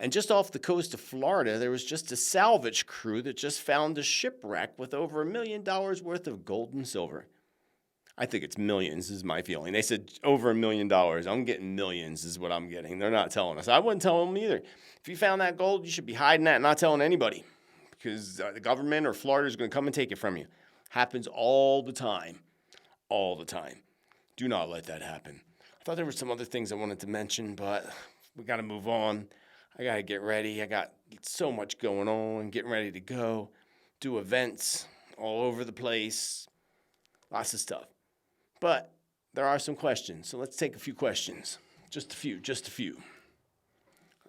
And just off the coast of Florida, there was just a salvage crew that just found a shipwreck with over $1 million worth of gold and silver. I think it's millions is my feeling. They said over $1 million. I'm getting millions is what I'm getting. They're not telling us. I wouldn't tell them either. If you found that gold, you should be hiding that and not telling anybody, because the government or Florida is going to come and take it from you. Happens all the time. All the time. Do not let that happen. I thought there were some other things I wanted to mention, but we got to move on. I got to get ready. I got so much going on, getting ready to go, do events all over the place, lots of stuff. But there are some questions, so let's take a few questions. Just a few.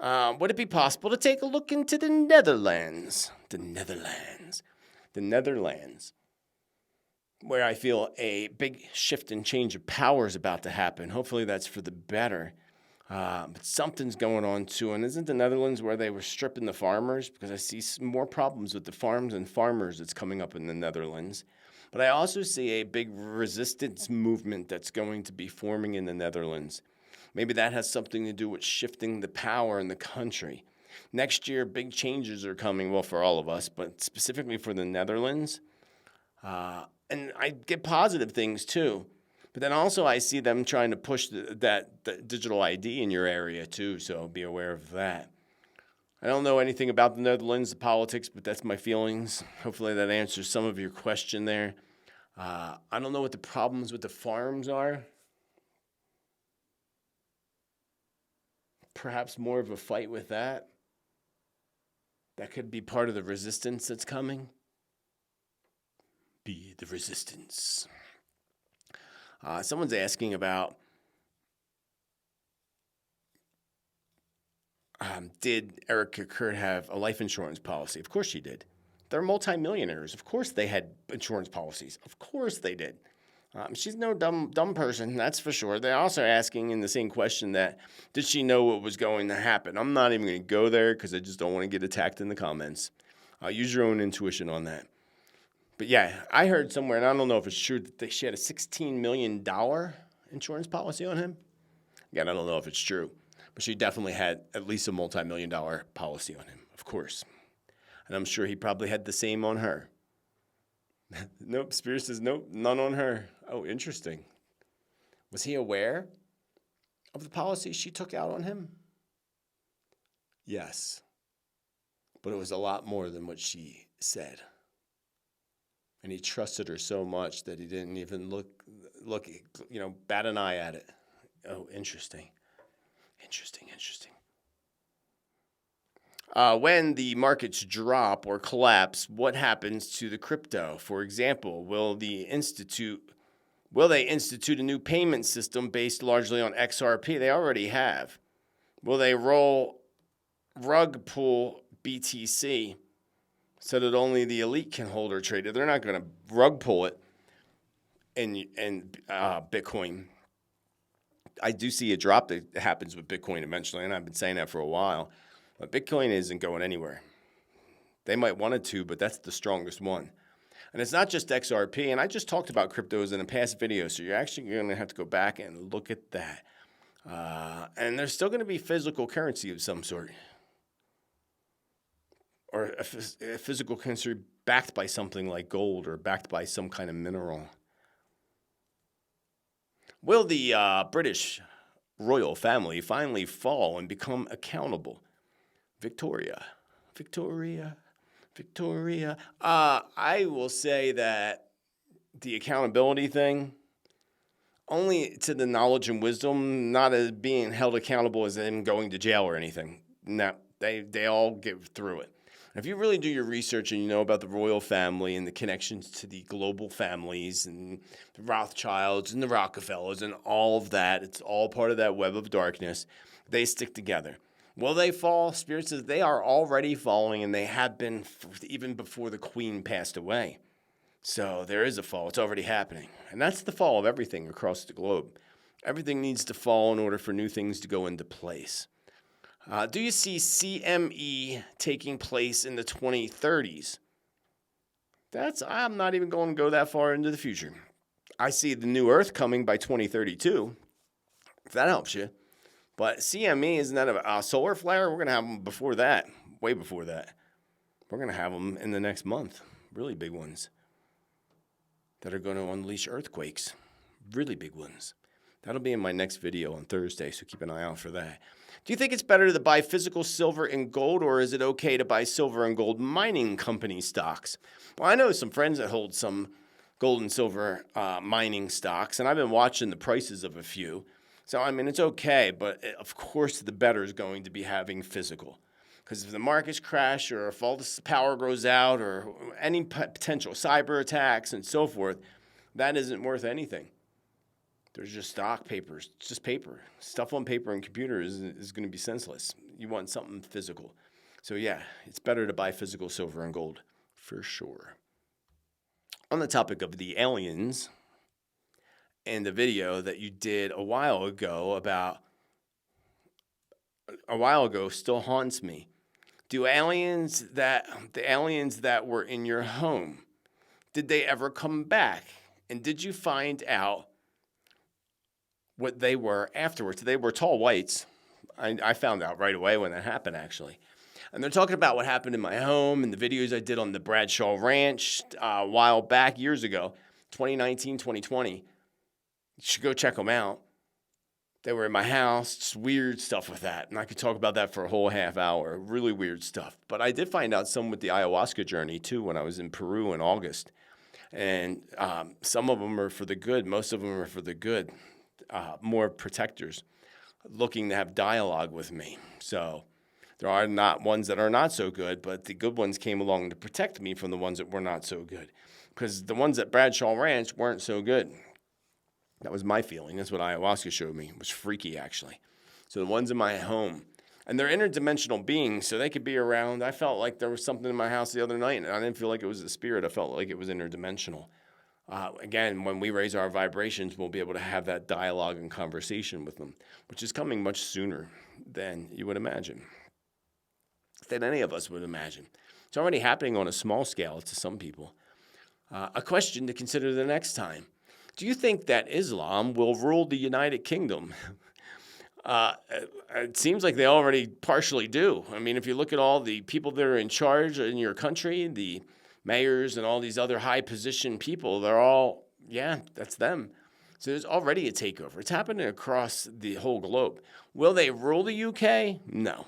Would it be possible to take a look into the Netherlands? The Netherlands, where I feel a big shift and change of power is about to happen. Hopefully that's for the better. But something's going on too. And isn't the Netherlands where they were stripping the farmers? Because I see some more problems with the farms and farmers that's coming up in the Netherlands. But I also see a big resistance movement that's going to be forming in the Netherlands. Maybe that has something to do with shifting the power in the country. Next year, big changes are coming, well, for all of us, but specifically for the Netherlands. And I get positive things too. But then also I see them trying to push that digital ID in your area too, so be aware of that. I don't know anything about the Netherlands, the politics, but that's my feelings. Hopefully that answers some of your question there. I don't know what the problems with the farms are. Perhaps more of a fight with that. That could be part of the resistance that's coming. Be the resistance. Someone's asking about did Erica Kurt have a life insurance policy? Of course she did. They're multimillionaires. Of course they had insurance policies. Of course they did. She's no dumb person, that's for sure. They're also asking in the same question that, did she know what was going to happen? I'm not even going to go there because I just don't want to get attacked in the comments. Use your own intuition on that. But yeah, I heard somewhere, and I don't know if it's true, that she had a $16 million insurance policy on him. Again, I don't know if it's true, but she definitely had at least a multi-million-dollar policy on him, of course. And I'm sure he probably had the same on her. Nope, Spirit says nope, none on her. Oh, interesting. Was he aware of the policy she took out on him? Yes. But it was a lot more than what she said. And he trusted her so much that he didn't even look, bat an eye at it. Oh, interesting. When the markets drop or collapse, what happens to the crypto? For example, will they institute a new payment system based largely on XRP? They already have. Will they rug pull BTC so that only the elite can hold or trade it? They're not going to rug pull it in Bitcoin. I do see a drop that happens with Bitcoin eventually, and I've been saying that for a while. But Bitcoin isn't going anywhere. They might want it to, but that's the strongest one. And it's not just XRP, and I just talked about cryptos in a past video, so you're actually going to have to go back and look at that. And there's still going to be physical currency of some sort. Or a physical currency backed by something like gold or backed by some kind of mineral. Will the British royal family finally fall and become accountable? Victoria. I will say that the accountability thing, only to the knowledge and wisdom, not as being held accountable as them going to jail or anything. No, they all get through it. If you really do your research and you know about the royal family and the connections to the global families and the Rothschilds and the Rockefellers and all of that, it's all part of that web of darkness. They stick together. Will they fall? Spirit says they are already falling, and they have been even before the Queen passed away. So there is a fall. It's already happening. And that's the fall of everything across the globe. Everything needs to fall in order for new things to go into place. Do you see CME taking place in the 2030s? I'm not even going to go that far into the future. I see the new Earth coming by 2032, if that helps you. But CME, isn't that a solar flare? We're going to have them before that, way before that. We're going to have them in the next month, really big ones that are going to unleash earthquakes, really big ones. That'll be in my next video on Thursday, so keep an eye out for that. Do you think it's better to buy physical silver and gold, or is it okay to buy silver and gold mining company stocks? Well, I know some friends that hold some gold and silver mining stocks, and I've been watching the prices of a few. So, I mean, it's okay, but of course the better is going to be having physical. Because if the markets crash or if all this power goes out or any potential cyber attacks and so forth, that isn't worth anything. There's just stock papers. It's just paper. Stuff on paper and computer is going to be senseless. You want something physical. So yeah, it's better to buy physical silver and gold for sure. On the topic of the aliens and the video that you did a while ago still haunts me. The aliens that were in your home, did they ever come back? And did you find out what they were afterwards? They were tall whites. I found out right away when that happened, actually. And they're talking about what happened in my home and the videos I did on the Bradshaw Ranch a while back, years ago, 2019, 2020. You should go check them out. They were in my house, just weird stuff with that. And I could talk about that for a whole half hour, really weird stuff. But I did find out some with the ayahuasca journey, too, when I was in Peru in August. And some of them are for the good. Most of them are for the good. More protectors looking to have dialogue with me. So there are not ones that are not so good, but the good ones came along to protect me from the ones that were not so good. Because the ones at Bradshaw Ranch weren't so good. That was my feeling. That's what ayahuasca showed me. It was freaky, actually. So the ones in my home, and they're interdimensional beings, so they could be around. I felt like there was something in my house the other night, and I didn't feel like it was a spirit. I felt like it was interdimensional. Again, when we raise our vibrations, we'll be able to have that dialogue and conversation with them, which is coming much sooner than you would imagine, than any of us would imagine. It's already happening on a small scale to some people. A question to consider the next time. Do you think that Islam will rule the United Kingdom? It seems like they already partially do. I mean, if you look at all the people that are in charge in your country, the mayors and all these other high-positioned people, they're all, yeah, that's them. So there's already a takeover. It's happening across the whole globe. Will they rule the UK? No.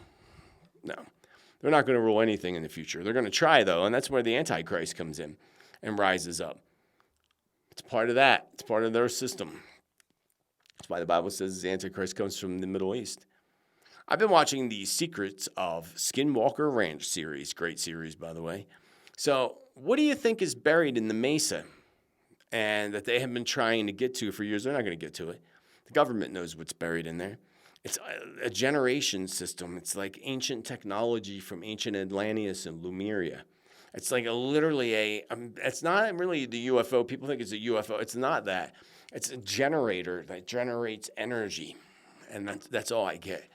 They're not going to rule anything in the future. They're going to try, though, and that's where the Antichrist comes in and rises up. It's part of that. It's part of their system. That's why the Bible says the Antichrist comes from the Middle East. I've been watching the Secrets of Skinwalker Ranch series. Great series, by the way. So what do you think is buried in the mesa and that they have been trying to get to for years? They're not going to get to it. The government knows what's buried in there. It's a generation system. It's like ancient technology from ancient Atlantis and Lemuria. It's like it's not really the UFO. People think it's a UFO. It's not that. It's a generator that generates energy. And that's all I get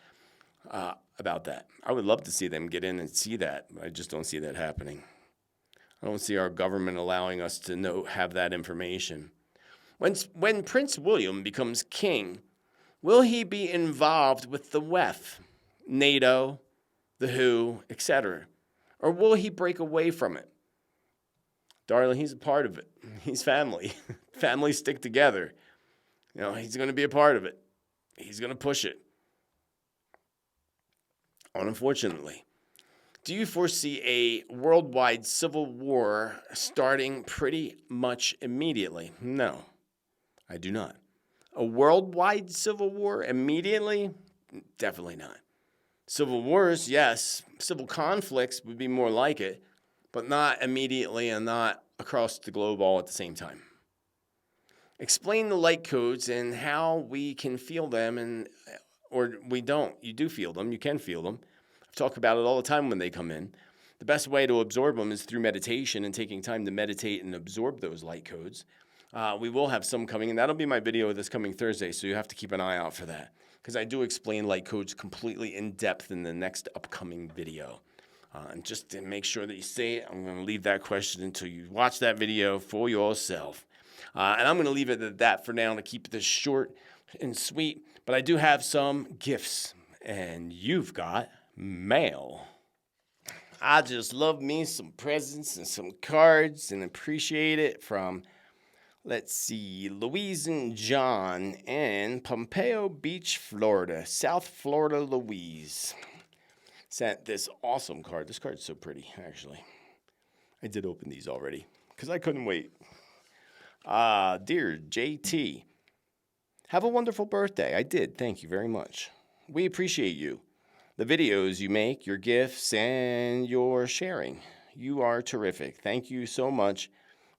about that. I would love to see them get in and see that. I just don't see that happening. I don't see our government allowing us to have that information. When Prince William becomes king, will he be involved with the WEF, NATO, the WHO, etc.? Or will he break away from it? Darling, he's a part of it. He's family. Families stick together. He's going to be a part of it. He's going to push it. Unfortunately. Do you foresee a worldwide civil war starting pretty much immediately? No, I do not. A worldwide civil war immediately? Definitely not. Civil wars, yes. Civil conflicts would be more like it, but not immediately and not across the globe all at the same time. Explain the light codes and how we can feel them, or we don't. You do feel them. You can feel them. I've talked about it all the time when they come in. The best way to absorb them is through meditation and taking time to meditate and absorb those light codes. We will have some coming, and that'll be my video this coming Thursday, so you have to keep an eye out for that, because I do explain light codes completely in depth in the next upcoming video. And just to make sure that you say it, I'm going to leave that question until you watch that video for yourself. And I'm going to leave it at that for now to keep this short and sweet. But I do have some gifts, and you've got mail. I just love me some presents and some cards and appreciate it from, let's see, Louise and John in Pompeo Beach, Florida. South Florida, Louise. Sent this awesome card. This card's so pretty, actually. I did open these already because I couldn't wait. Dear JT, have a wonderful birthday. I did. Thank you very much. We appreciate you. The videos you make, your gifts, and your sharing. You are terrific. Thank you so much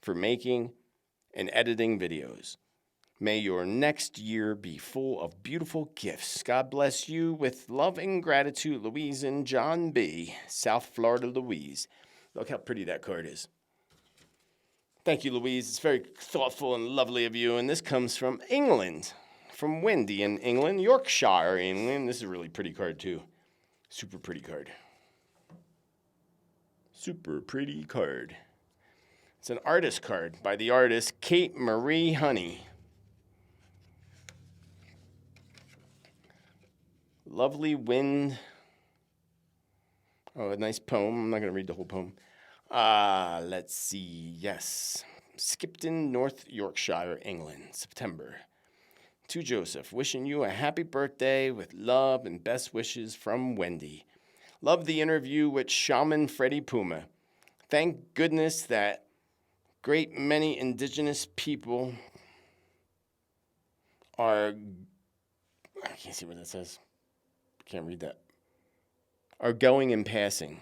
for making and editing videos. May your next year be full of beautiful gifts. God bless you with love and gratitude, Louise and John B., South Florida, Louise. Look how pretty that card is. Thank you, Louise. It's very thoughtful and lovely of you. And this comes from England, from Wendy in England, Yorkshire, England. This is a really pretty card, too. Super pretty card. Super pretty card. It's an artist card by the artist Kate Marie Honey. Lovely wind. Oh, a nice poem. I'm not going to read the whole poem. Let's see. Yes. Skipton, North Yorkshire, England, September. To Joseph, wishing you a happy birthday with love and best wishes from Wendy. Love the interview with Shaman Freddie Puma. Thank goodness that great many indigenous people are... I can't see what that says. Can't read that. Are going and passing,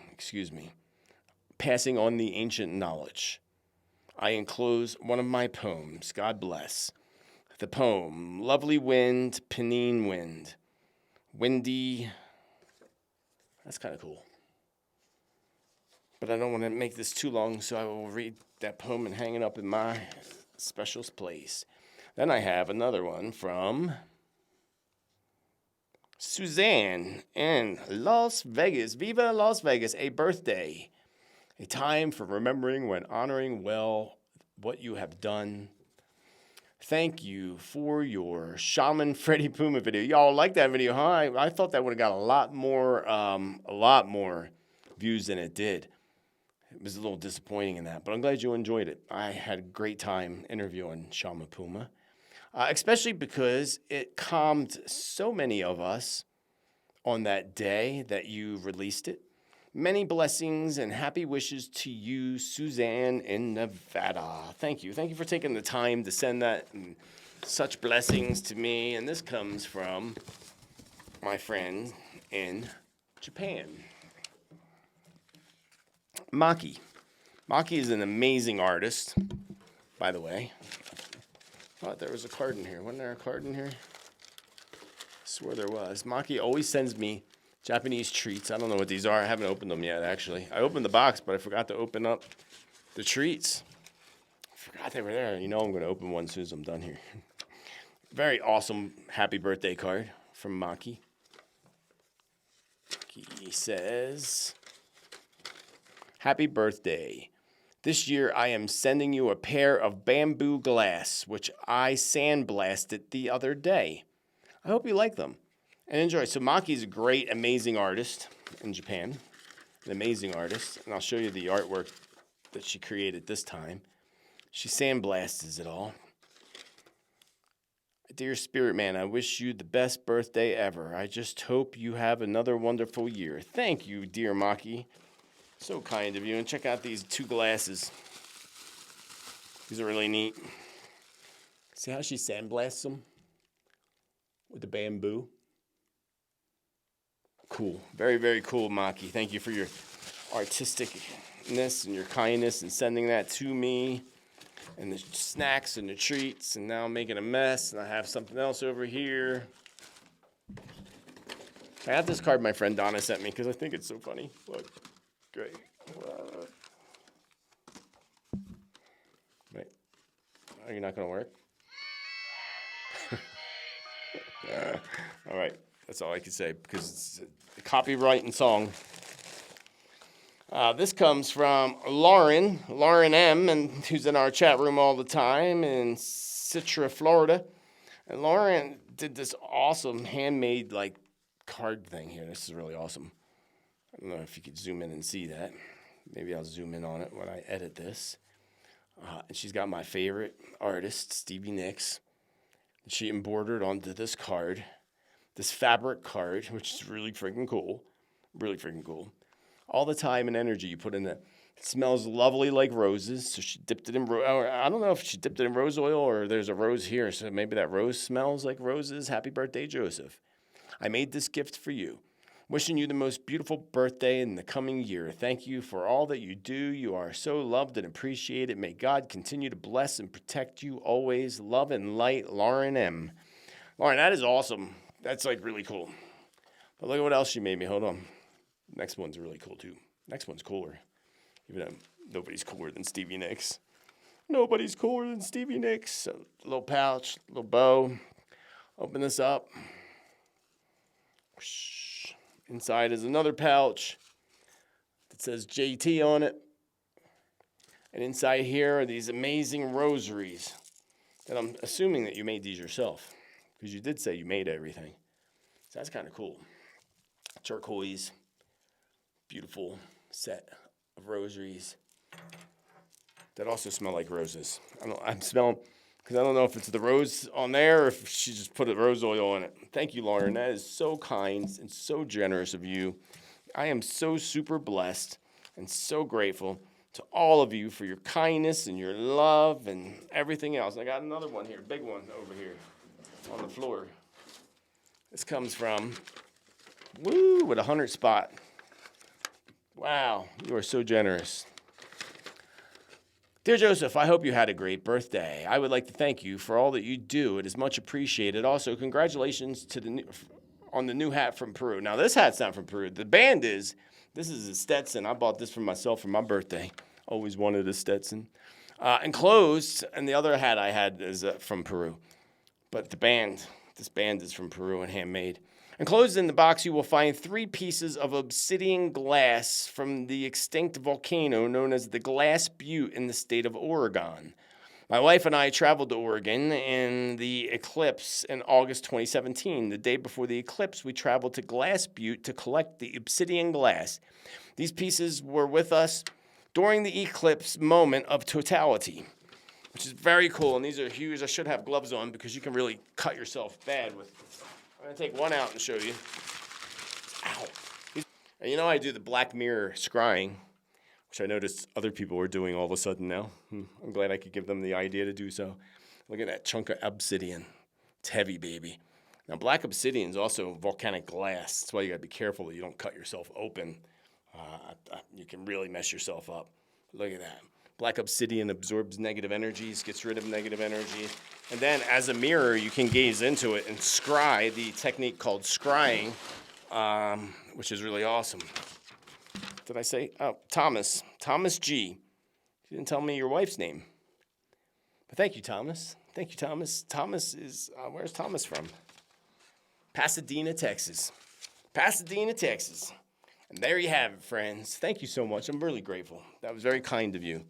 passing on the ancient knowledge. I enclose one of my poems, God bless. The poem, Lovely Wind, Pennine Wind. Windy. That's kind of cool. But I don't want to make this too long, so I will read that poem and hang it up in my special place. Then I have another one from Suzanne in Las Vegas. Viva Las Vegas, a birthday. A time for remembering when honoring well what you have done. Thank you for your Shaman Freddie Puma video. Y'all like that video, huh? I thought that would have got a lot more views than it did. It was a little disappointing in that, but I'm glad you enjoyed it. I had a great time interviewing Shaman Puma. Especially because it calmed so many of us on that day that you released it. Many blessings and happy wishes to you, Suzanne in Nevada. Thank you. Thank you for taking the time to send that and such blessings to me. And this comes from my friend in Japan, Maki. Maki is an amazing artist, by the way. I thought there was a card in here. Wasn't there a card in here? I swear there was. Maki always sends me Japanese treats. I don't know what these are. I haven't opened them yet, actually. I opened the box, but I forgot to open up the treats. I forgot they were there. You know I'm going to open one as soon as I'm done here. Very awesome happy birthday card from Maki. He says, happy birthday. This year, I am sending you a pair of bamboo glass, which I sandblasted the other day. I hope you like them and enjoy. So Maki is a great, amazing artist in Japan, an amazing artist. And I'll show you the artwork that she created this time. She sandblasts it all. Dear Spiritman, I wish you the best birthday ever. I just hope you have another wonderful year. Thank you, dear Maki. So kind of you. And check out these two glasses. These are really neat. See how she sandblasts them with the bamboo? Cool. Very, very cool, Maki. Thank you for your artisticness and your kindness and sending that to me. And the snacks and the treats. And now I'm making a mess. And I have something else over here. I have this card my friend Donna sent me because I think it's so funny. Look. Great. Wait. Oh, you're not going to work? All right. That's all I can say because it's a copyright and song. This comes from Lauren M., and who's in our chat room all the time in Citra, Florida. And Lauren did this awesome handmade like card thing here. This is really awesome. I don't know if you could zoom in and see that. Maybe I'll zoom in on it when I edit this. And she's got my favorite artist, Stevie Nicks. She embroidered onto this card, this fabric card, which is really freaking cool. Really freaking cool. All the time and energy you put in it. It smells lovely like roses. So she dipped it in, I don't know if she dipped it in rose oil or there's a rose here. So maybe that rose smells like roses. Happy birthday, Joseph. I made this gift for you. Wishing you the most beautiful birthday in the coming year. Thank you for all that you do. You are so loved and appreciated. May God continue to bless and protect you always. Love and light, Lauren M. Lauren, that is awesome. That's like really cool. But look at what else she made me. Hold on. Next one's really cool too. Next one's cooler. Even though nobody's cooler than Stevie Nicks. Nobody's cooler than Stevie Nicks. So, little pouch, little bow. Open this up. Inside is another pouch that says JT on it. And inside here are these amazing rosaries. And I'm assuming that you made these yourself, because you did say you made everything. So that's kind of cool. Turquoise. Beautiful set of rosaries that also smell like roses. I'm smelling, because I don't know if it's the rose on there or if she just put a rose oil in it. Thank you, Lauren. That is so kind and so generous of you. I am so super blessed and so grateful to all of you for your kindness and your love and everything else. I got another one here, big one over here on the floor. This comes from, with 100 spot. Wow, you are so generous. Dear Joseph, I hope you had a great birthday. I would like to thank you for all that you do. It is much appreciated. Also, congratulations on the new hat from Peru. Now, this hat's not from Peru. The band is. This is a Stetson. I bought this for myself for my birthday. Always wanted a Stetson. Enclosed, and the other hat I had is from Peru. But this band is from Peru and handmade. Enclosed in the box, you will find 3 pieces of obsidian glass from the extinct volcano known as the Glass Butte in the state of Oregon. My wife and I traveled to Oregon in the eclipse in August 2017. The day before the eclipse, we traveled to Glass Butte to collect the obsidian glass. These pieces were with us during the eclipse moment of totality, which is very cool. And these are huge. I should have gloves on because you can really cut yourself bad with. I'm going to take one out and show you. Ow. And you know I do the Black Mirror scrying, which I noticed other people were doing all of a sudden now. I'm glad I could give them the idea to do so. Look at that chunk of obsidian. It's heavy, baby. Now, black obsidian is also volcanic glass. That's why you got to be careful that you don't cut yourself open. You can really mess yourself up. Look at that. Black obsidian absorbs negative energies, gets rid of negative energy. And then as a mirror, you can gaze into it and scry, the technique called scrying, which is really awesome. Did I say? Oh, Thomas. Thomas G. You didn't tell me your wife's name. But thank you, Thomas. Thank you, Thomas. Thomas is, where's Thomas from? Pasadena, Texas. Pasadena, Texas. And there you have it, friends. Thank you so much. I'm really grateful. That was very kind of you.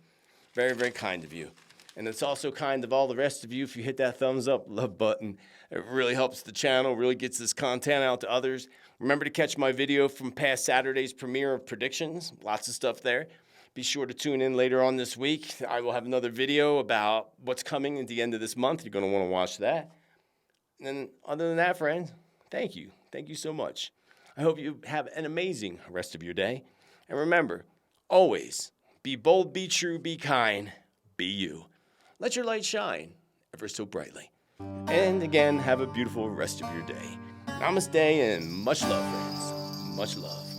Very, very kind of you. And it's also kind of all the rest of you if you hit that thumbs up love button. It really helps the channel, really gets this content out to others. Remember to catch my video from past Saturday's premiere of predictions. Lots of stuff there. Be sure to tune in later on this week. I will have another video about what's coming at the end of this month. You're going to want to watch that. And then other than that, friends, thank you. Thank you so much. I hope you have an amazing rest of your day. And remember, always be bold, be true, be kind, be you. Let your light shine ever so brightly. And again, have a beautiful rest of your day. Namaste and much love, friends. Much love.